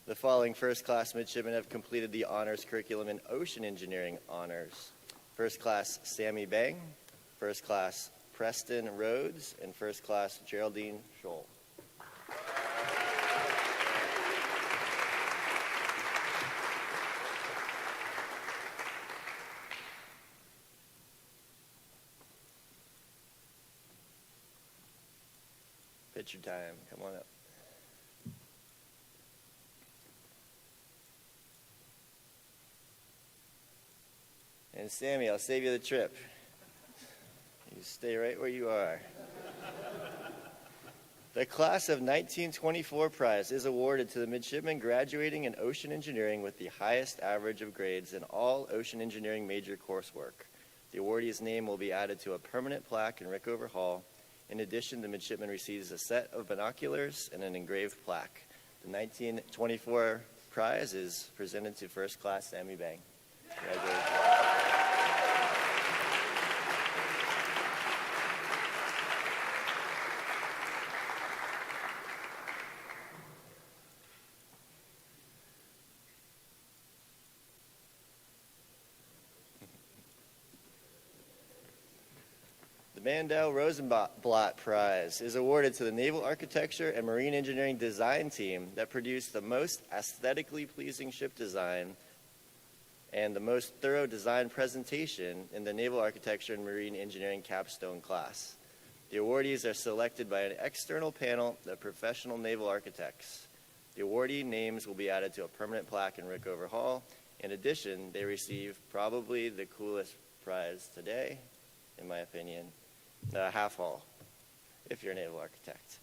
The following first-class midshipmen have completed the honors curriculum in Ocean Engineering honors. First class, Sammy Bang. First class, Preston Rhodes. And first class, Geraldine Scholl. Picture time. Come on up. And Sammy, I'll save you the trip. You stay right where you are. The class of 1924 prize is awarded to the midshipmen graduating in ocean engineering with the highest average of grades in all ocean engineering major coursework. The awardee's name will be added to a permanent plaque in Rickover Hall. In addition, the midshipman receives a set of binoculars and an engraved plaque. The 1924 prize is presented to First Class Sammy Bang. Congratulations. The Mandel Rosenblatt Prize is awarded to the Naval Architecture and Marine Engineering Design team that produced the most aesthetically pleasing ship design and the most thorough design presentation in the Naval Architecture and Marine Engineering capstone class. The awardees are selected by an external panel of professional naval architects. The awardee names will be added to a permanent plaque in Rickover Hall. In addition, they receive probably the coolest prize today, in my opinion, half hall, if you're a naval architect.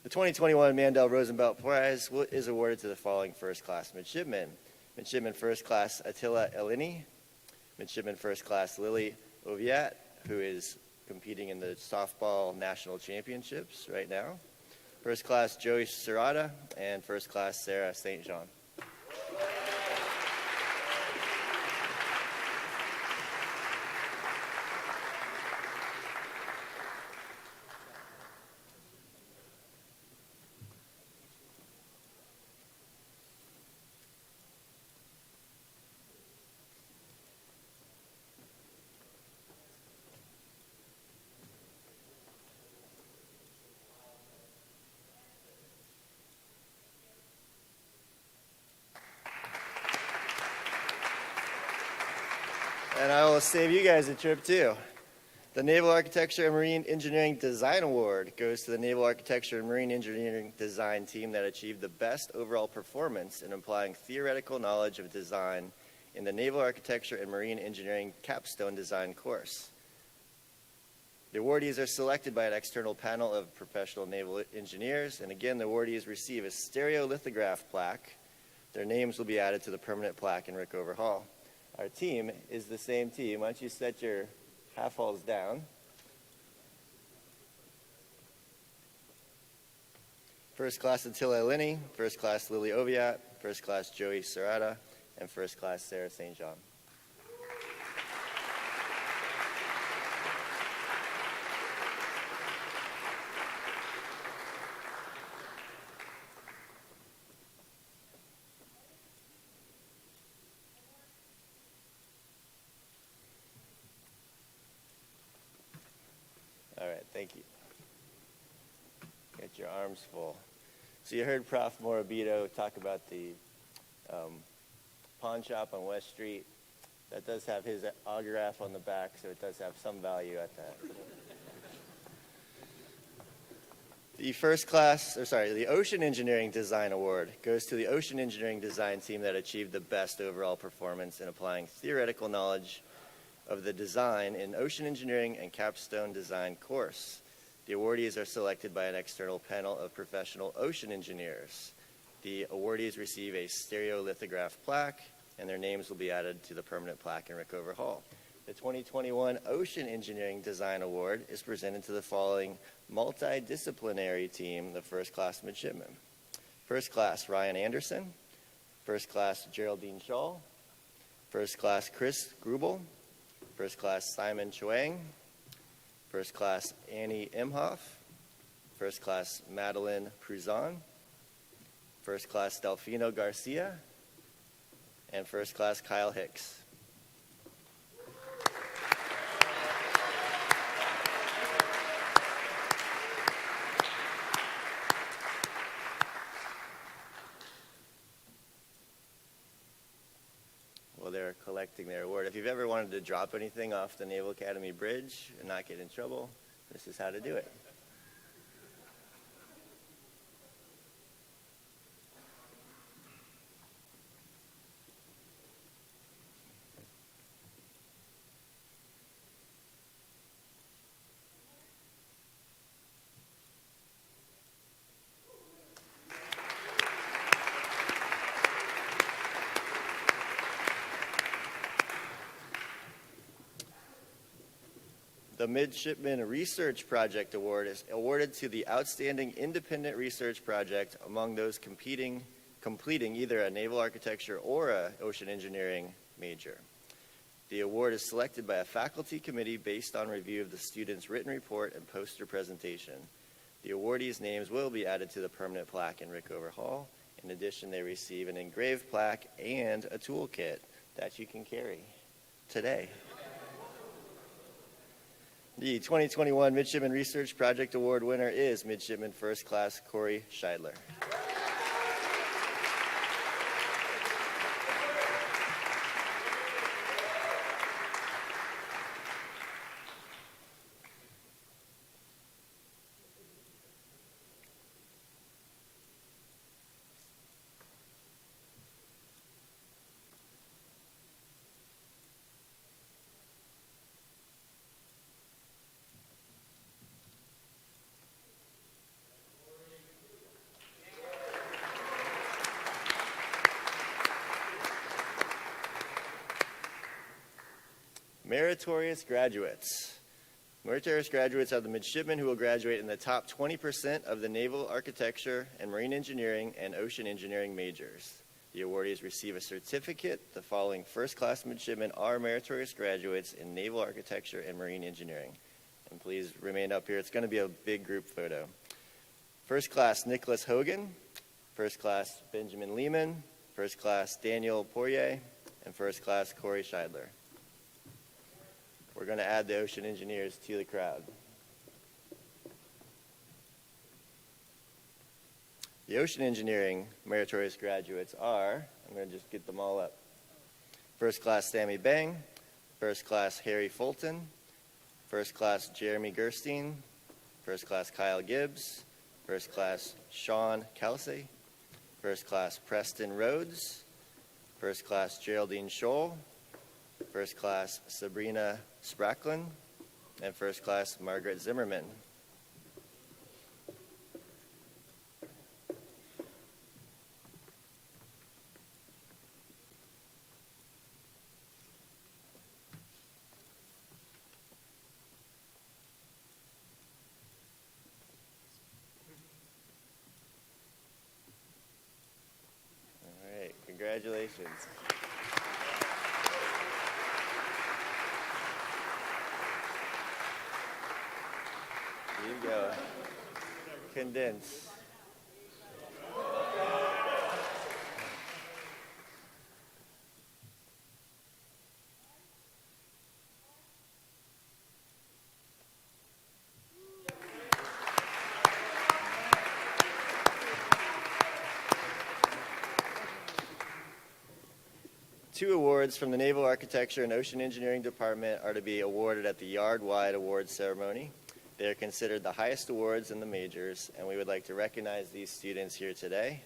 The 2021 Mandel Rosenblatt Prize is awarded to the following first-class midshipmen. Midshipman First Class Attila Elini, Midshipman First Class Lily Oviat, who is competing in the softball national championships right now, First Class Joey Serrata, and First Class Sarah St. Jean. And I will save you guys a trip too. The Naval Architecture and Marine Engineering Design Award goes to the Naval Architecture and Marine Engineering Design team that achieved the best overall performance in applying theoretical knowledge of design in the Naval Architecture and Marine Engineering Capstone Design course. The awardees are selected by an external panel of professional naval engineers, and again, the awardees receive a stereolithograph plaque. Their names will be added to the permanent plaque in Rickover Hall. Our team is the same team. Why don't you set your half halls down? First Class Attila Elini, First Class Lily Oviat, First Class Joey Serrata, and First Class Sarah St. Jean. All right, thank you. Get your arms full. So you heard Prof. Morabito talk about the pawn shop on West Street. That does have his autograph on the back, so it does have some value at that. The Ocean Engineering Design Award goes to the Ocean Engineering Design team that achieved the best overall performance in applying theoretical knowledge of the design in Ocean Engineering and Capstone Design course. The awardees are selected by an external panel of professional ocean engineers. The awardees receive a stereolithograph plaque, and their names will be added to the permanent plaque in Rickover Hall. The 2021 Ocean Engineering Design Award is presented to the following multidisciplinary team, the First Class Midshipmen. First Class Ryan Anderson, First Class Geraldine Shaw, First Class Chris Grubel, First Class Simon Chuang, First Class Annie Imhoff, First Class Madeline Pruzan, First Class Delfino Garcia, and First Class Kyle Hicks. They're collecting their award. If you've ever wanted to drop anything off the Naval Academy Bridge and not get in trouble, this is how to do it. The Midshipman Research Project Award is awarded to the outstanding independent research project among those completing either a naval architecture or a ocean engineering major. The award is selected by a faculty committee based on review of the student's written report and poster presentation. The awardees' names will be added to the permanent plaque in Rickover Hall. In addition, they receive an engraved plaque and a toolkit that you can carry today. The 2021 Midshipman Research Project Award winner is Midshipman First Class Corey Scheidler. Meritorious graduates. Meritorious graduates are the midshipmen who will graduate in the top 20% of the naval architecture and marine engineering and ocean engineering majors. The awardees receive a certificate. The following first-class midshipmen are meritorious graduates in naval architecture and marine engineering. And please remain up here. It's going to be a big group photo. First class Nicholas Hogan, first class Benjamin Lehman, first class Daniel Poirier, and first class Corey Scheidler. We're going to add the ocean engineers to the crowd. The ocean engineering meritorious graduates are, I'm going to just get them all up. First class Sammy Bang, first class Harry Fulton, first class Jeremy Gerstein, first class Kyle Gibbs, first class Sean Kelsey, first class Preston Rhodes, first class Geraldine Scholl, first class Sabrina Spracklin, and first class Margaret Zimmerman. All right, congratulations. Here you go. Condense. Two awards from the Naval Architecture and Ocean Engineering Department are to be awarded at the yard-wide awards ceremony. They are considered the highest awards in the majors, and we would like to recognize these students here today.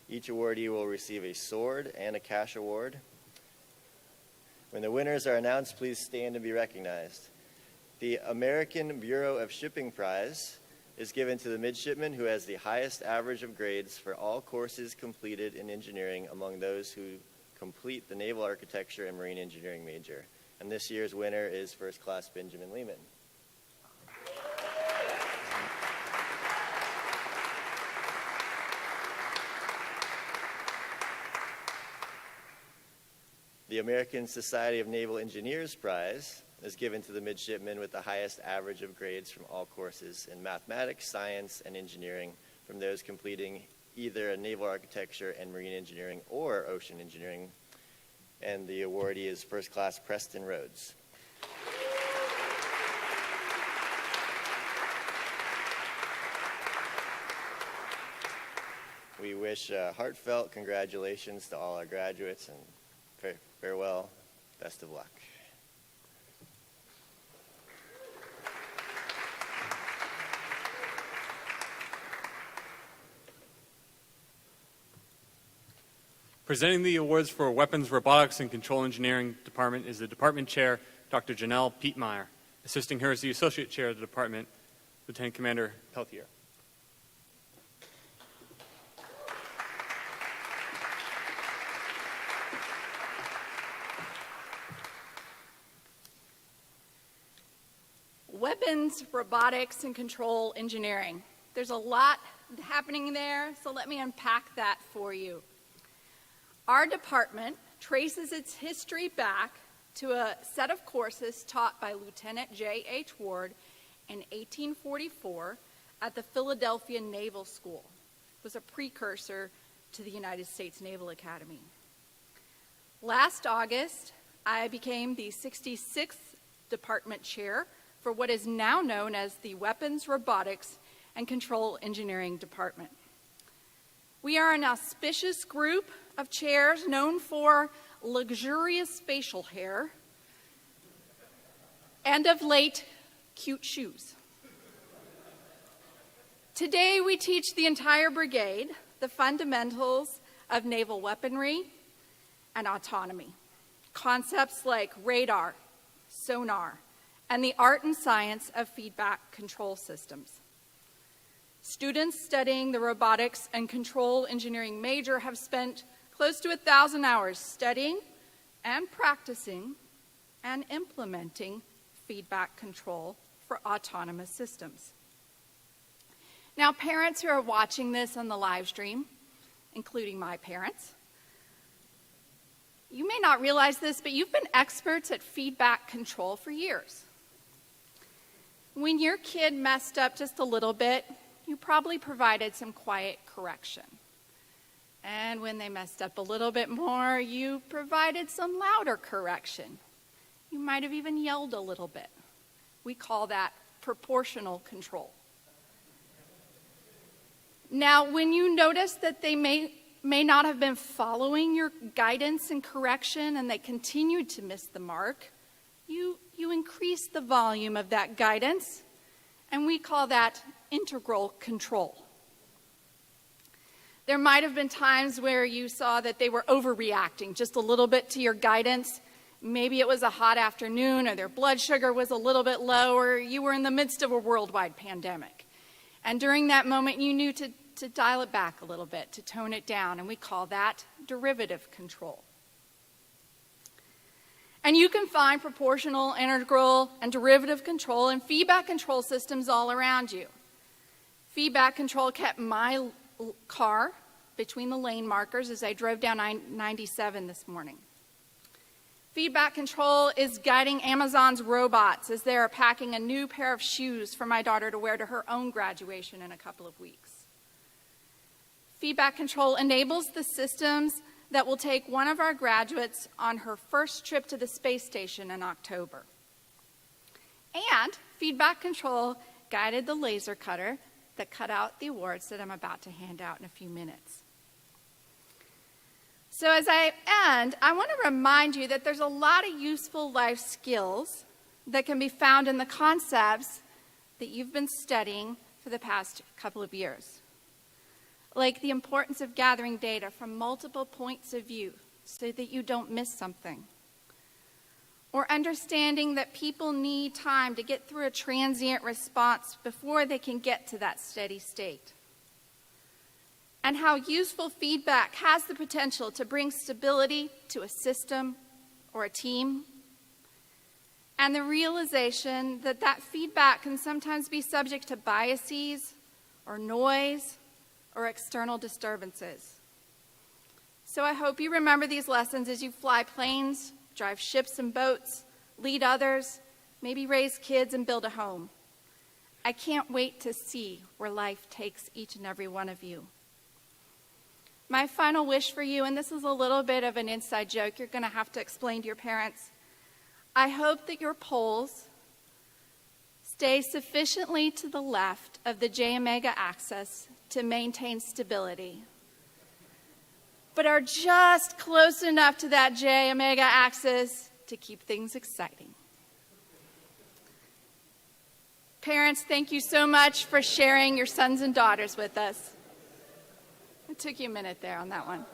Each awardee will receive a sword and a cash award. When the winners are announced, please stand and be recognized. The American Bureau of Shipping Prize is given to the midshipman who has the highest average of grades for all courses completed in engineering among those who complete the Naval Architecture and Marine Engineering major. And this year's winner is First Class Benjamin Lehman. The American Society of Naval Engineers Prize is given to the midshipmen with the highest average of grades from all courses in mathematics, science, and engineering from those completing either a naval architecture and marine engineering or ocean engineering. And the awardee is First Class Preston Rhodes. We wish heartfelt congratulations to all our graduates and farewell, best of luck. Presenting the awards for Weapons, Robotics, and Control Engineering Department is the Department Chair, Dr. Janelle Pietmeyer. Assisting her is the Associate Chair of the Department, Lieutenant Commander Peltier. weapons, robotics, and control engineering. There's a lot happening there, so let me unpack that for you. Our department traces its history back to a set of courses taught by Lieutenant J.H. Ward in 1844 at the Philadelphia Naval School. It was a precursor to the United States Naval Academy. Last August, I became the 66th department chair for what is now known as the Weapons, Robotics, and Control Engineering Department. We are an auspicious group of chairs known for luxurious facial hair and of late, cute shoes. Today, we teach the entire brigade the fundamentals of naval weaponry and autonomy, concepts like radar, sonar, and the art and science of feedback control systems. Students studying the robotics and control engineering major have spent close to 1,000 hours studying and practicing and implementing feedback control for autonomous systems. Now, parents who are watching this on the live stream, including my parents, you may not realize this, but you've been experts at feedback control for years. When your kid messed up just a little bit, you probably provided some quiet correction. And when they messed up a little bit more, you provided some louder correction. You might have even yelled a little bit. We call that proportional control. Now, when you notice that they may not have been following your guidance and correction and they continued to miss the mark, you increase the volume of that guidance, and we call that integral control. There might have been times where you saw that they were overreacting just a little bit to your guidance. Maybe it was a hot afternoon, or their blood sugar was a little bit low, or you were in the midst of a worldwide pandemic. And during that moment, you knew to dial it back a little bit, to tone it down, and we call that derivative control. And you can find proportional, integral, and derivative control and feedback control systems all around you. Feedback control kept my car between the lane markers as I drove down 97 this morning. Feedback control is guiding Amazon's robots as they are packing a new pair of shoes for my daughter to wear to her own graduation in a couple of weeks. Feedback control enables the systems that will take one of our graduates on her first trip to the space station in October. And feedback control guided the laser cutter that cut out the awards that I'm about to hand out in a few minutes. So as I end, I want to remind you that there's a lot of useful life skills that can be found in the concepts that you've been studying for the past couple of years, like the importance of gathering data from multiple points of view so that you don't miss something, or understanding that people need time to get through a transient response before they can get to that steady state, and how useful feedback has the potential to bring stability to a system or a team, and the realization that that feedback can sometimes be subject to biases or noise or external disturbances. So I hope you remember these lessons as you fly planes, drive ships and boats, lead others, maybe raise kids and build a home. I can't wait to see where life takes each and every one of you. My final wish for you, and this is a little bit of an inside joke you're going to have to explain to your parents, I hope that your poles stay sufficiently to the left of the J omega axis to maintain stability, but are just close enough to that J omega axis to keep things exciting. Parents, thank you so much for sharing your sons and daughters with us. It took you a minute there on that one.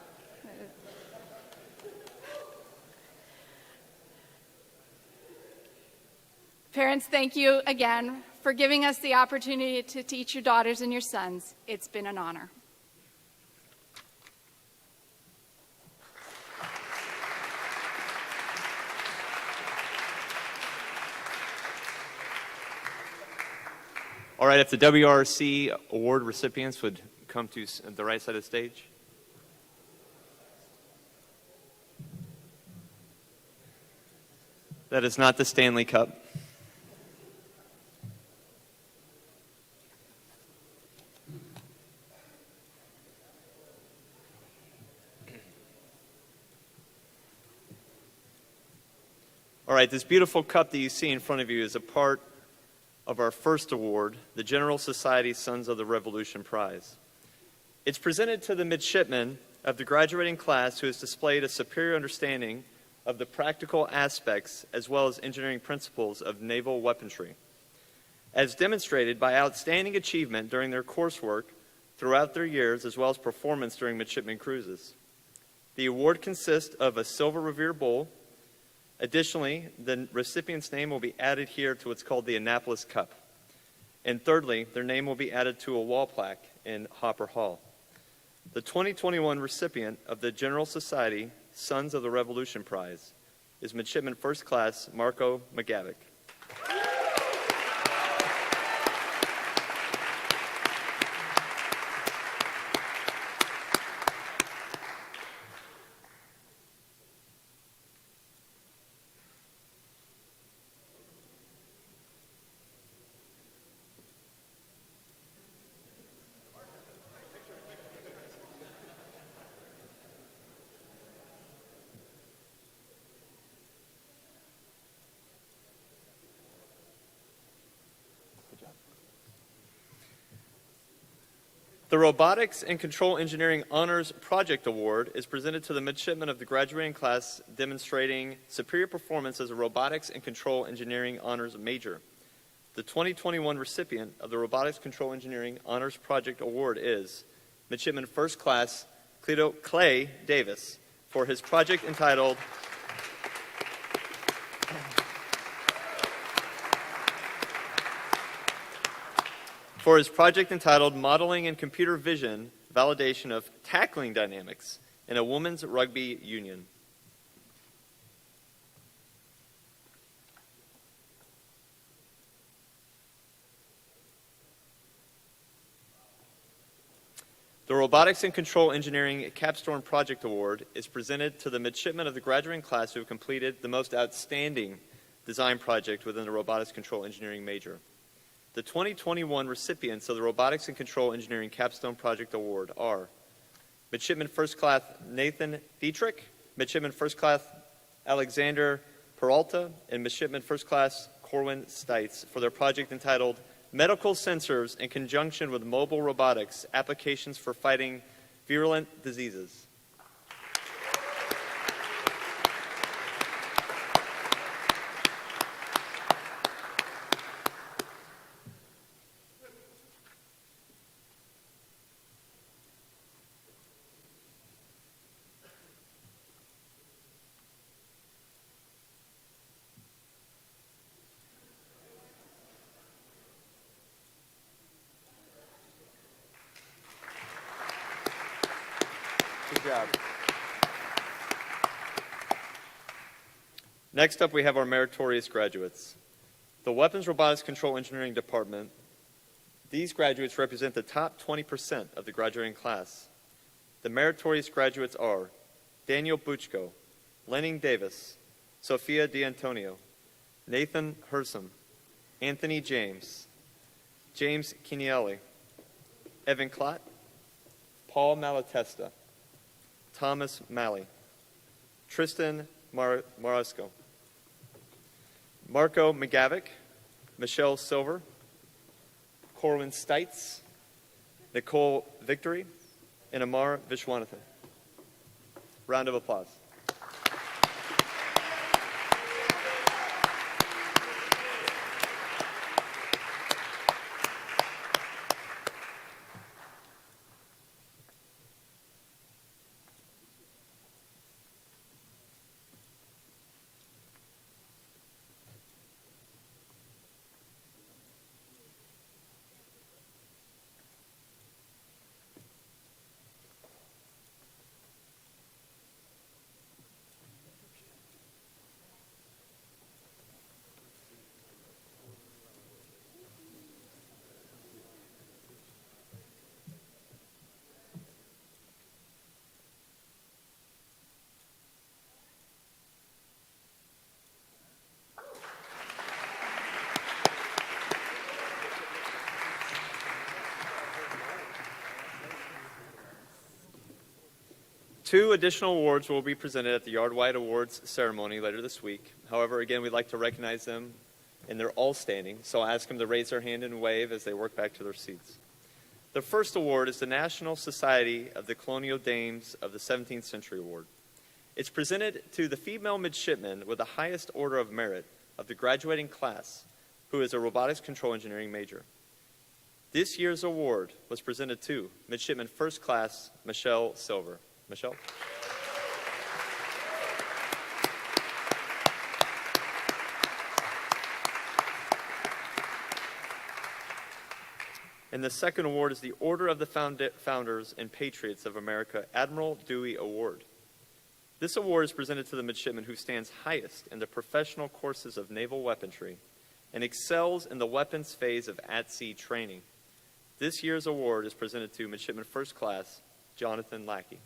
Parents, thank you again for giving us the opportunity to teach your daughters and your sons. It's been an honor. All right, if the WRC award recipients would come to the right side of the stage. That is not the Stanley Cup. All right, this beautiful cup that you see in front of you is a part of our first award, the General Society Sons of the Revolution Prize. It's presented to the midshipmen of the graduating class who has displayed a superior understanding of the practical aspects as well as engineering principles of naval weaponry, as demonstrated by outstanding achievement during their coursework throughout their years as well as performance during midshipman cruises. The award consists of a silver Revere Bowl. Additionally, the recipient's name will be added here to what's called the Annapolis Cup. And thirdly, their name will be added to a wall plaque in Hopper Hall. The 2021 recipient of the General Society Sons of the Revolution Prize is Midshipman First Class Marco McGavick. The Robotics and Control Engineering Honors Project Award is presented to the midshipmen of the graduating class demonstrating superior performance as a Robotics and Control Engineering Honors Major. The 2021 recipient of the Robotics Control Engineering Honors Project Award is Midshipman First Class Clay Davis for his project entitled Modeling in Computer Vision Validation of Tackling Dynamics in a Women's Rugby Union. The Robotics and Control Engineering Capstone Project Award is presented to the midshipmen of the graduating class who have completed the most outstanding design project within the Robotics Control Engineering major. The 2021 recipients of the Robotics and Control Engineering Capstone Project Award are Midshipman First Class Nathan Dietrich, Midshipman First Class Alexander Peralta, and Midshipman First Class Corwin Stites for their project entitled Medical Sensors in Conjunction with Mobile Robotics, Applications for Fighting Virulent Diseases. Good job. Next up, we have our meritorious graduates. The Weapons Robotics Control Engineering Department. These graduates represent the top 20% of the graduating class. The meritorious graduates are Daniel Buchko, Lenning Davis, Sophia D'Antonio, Nathan Hersom, Anthony James, James Kinielli, Evan Klott, Paul Malatesta, Thomas Malley, Tristan Marasco, Marco McGavick, Michelle Silver, Corwin Stites, Nicole Victory, and Amar Vishwanathan. Round of applause. 2 additional awards will be presented at the Yard-wide Awards ceremony later this week. However, again, we'd like to recognize them, and they're all standing, so I'll ask them to raise their hand and wave as they work back to their seats. The first award is the National Society of the Colonial Dames of the 17th Century Award. It's presented to the female midshipman with the highest order of merit of the graduating class, who is a robotics control engineering major. This year's award was presented to Midshipman First Class Michelle Silver. Michelle? And the second award is the Order of the Founders and Patriots of America Admiral Dewey Award. This award is presented to the midshipman who stands highest in the professional courses of naval weaponry and excels in the weapons phase of at-sea training. This year's award is presented to Midshipman First Class Jonathan Lackey.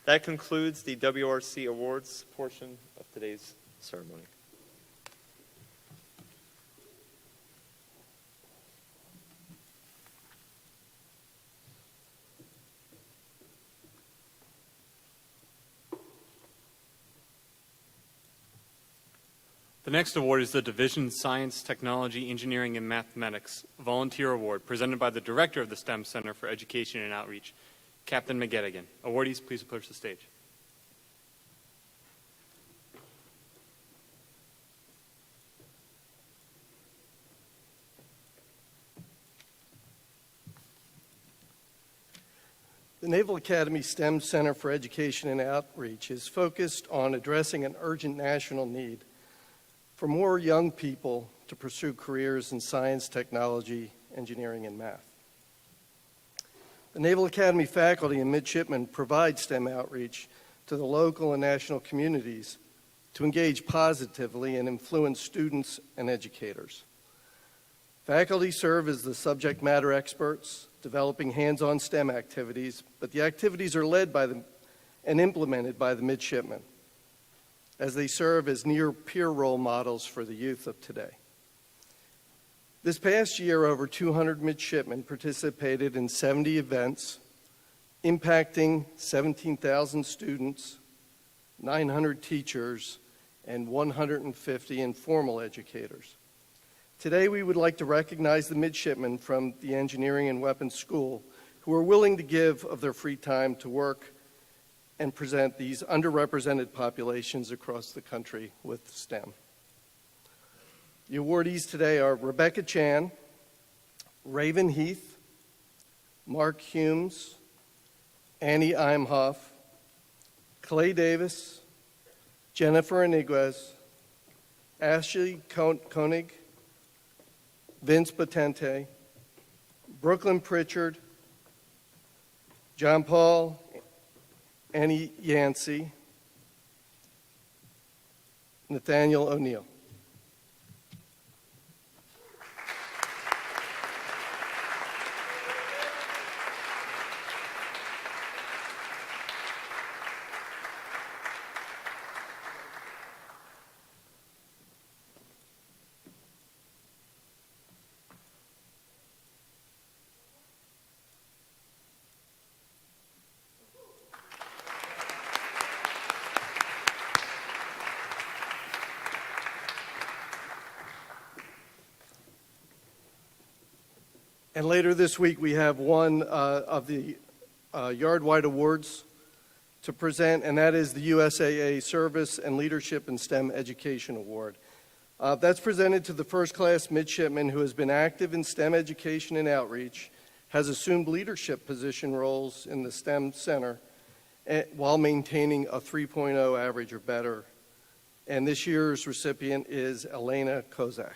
That concludes the WRC Awards portion of today's ceremony. The next award is the Division Science, Technology, Engineering, and Mathematics Volunteer Award, presented by the Director of the STEM Center for Education and Outreach, Captain McGettigan. Awardees, please approach the stage. The Naval Academy STEM Center for Education and Outreach is focused on addressing an urgent national need for more young people to pursue careers in science, technology, engineering, and math. The Naval Academy faculty and midshipmen provide STEM outreach to the local and national communities to engage positively and influence students and educators. Faculty serve as the subject matter experts, developing hands-on STEM activities, but the activities are led by them and implemented by the midshipmen, as they serve as near-peer role models for the youth of today. This past year, over 200 midshipmen participated in 70 events, impacting 17,000 students, 900 teachers, and 150 informal educators. Today, we would like to recognize the midshipmen from the Engineering and Weapons School who are willing to give of their free time to work and present these underrepresented populations across the country with STEM. The awardees today are Rebecca Chan, Raven Heath, Mark Humes, Annie Imhoff, Clay Davis, Jennifer Iniguez, Ashley Koenig, Vince Patente, Brooklyn Pritchard, John Paul, Annie Yancey, Nathaniel O'Neill. And later this week, we have one of the Yard-wide Awards to present, and that is the USAA Service and Leadership in STEM Education Award. That's presented to the first-class midshipman who has been active in STEM education and outreach, has assumed leadership position roles in the STEM Center while maintaining a 3.0 average or better. And this year's recipient is Elena Kozak.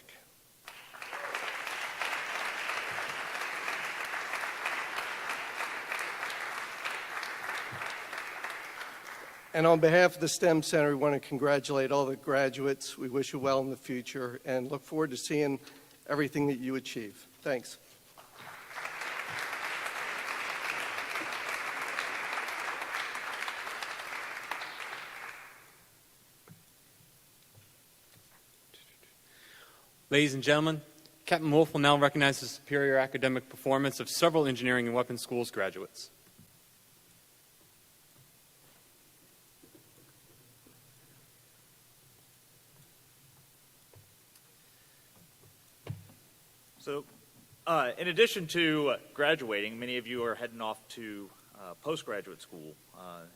And on behalf of the STEM Center, we want to congratulate all the graduates. We wish you well in the future and look forward to seeing everything that you achieve. Thanks. Ladies and gentlemen, Captain Wolf will now recognize the superior academic performance of several engineering and weapons schools graduates. So, in addition to graduating, many of you are heading off to postgraduate school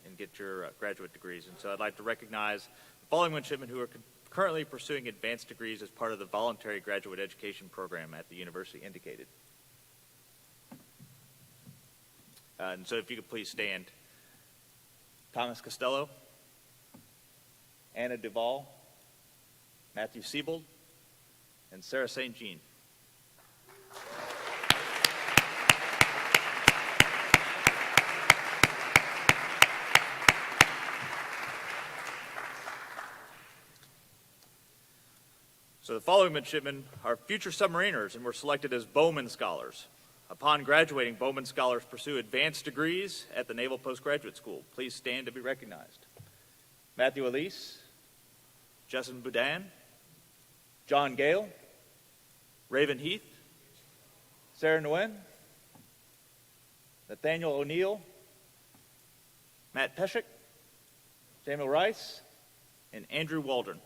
and get your graduate degrees. And so I'd like to recognize the following midshipmen who are currently pursuing advanced degrees as part of the voluntary graduate education program at the university indicated. And so if you could please stand. Thomas Costello, Anna Duvall, Matthew Siebold, and Sarah St. Jean. So the following midshipmen are future submariners and were selected as Bowman Scholars. Upon graduating, Bowman Scholars pursue advanced degrees at the Naval Postgraduate School. Please stand to be recognized. Matthew Elise, Justin Boudin, John Gale, Raven Heath, Sarah Nguyen, Nathaniel O'Neill, Matt Peshek, Samuel Rice, and Andrew Waldron.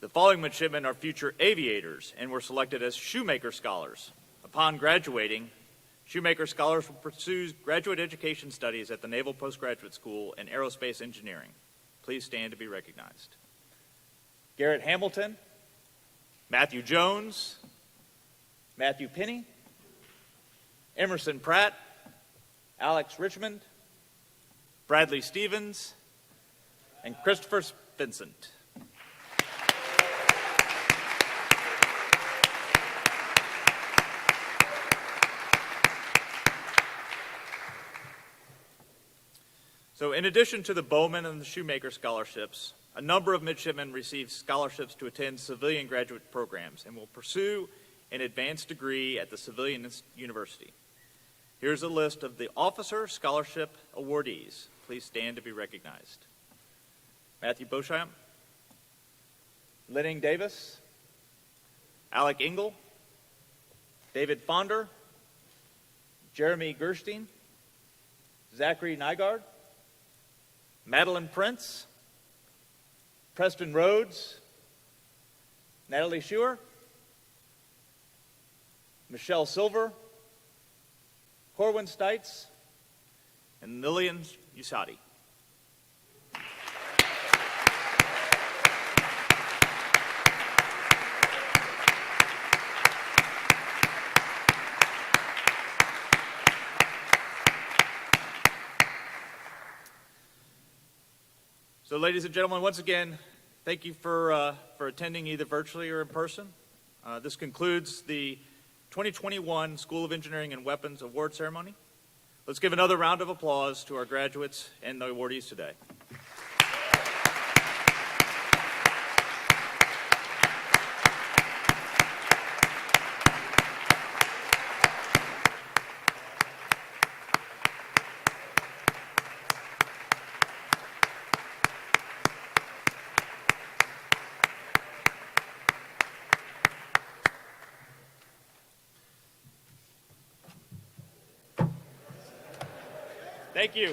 The following midshipmen are future aviators and were selected as Shoemaker Scholars. Upon graduating, Shoemaker Scholars will pursue graduate education studies at the Naval Postgraduate School in Aerospace Engineering. Please stand to be recognized. Garrett Hamilton, Matthew Jones, Matthew Penny, Emerson Pratt, Alex Richmond, Bradley Stevens, and Christopher Vincent. So in addition to the Bowman and the Shoemaker scholarships, a number of midshipmen received scholarships to attend civilian graduate programs and will pursue an advanced degree at the civilian university. Here's a list of the officer scholarship awardees. Please stand to be recognized. Matthew Beauchamp, Lenning Davis, Alec Engel, David Fonder, Jeremy Gerstein, Zachary Nygaard, Madeline Prince, Preston Rhodes, Natalie Schuer, Michelle Silver, Corwin Stites, and Lillian Usati. So, ladies and gentlemen, once again, thank you for attending either virtually or in person. This concludes the 2021 School of Engineering and Weapons Award Ceremony. Let's give another round of applause to our graduates and the awardees today. Thank you.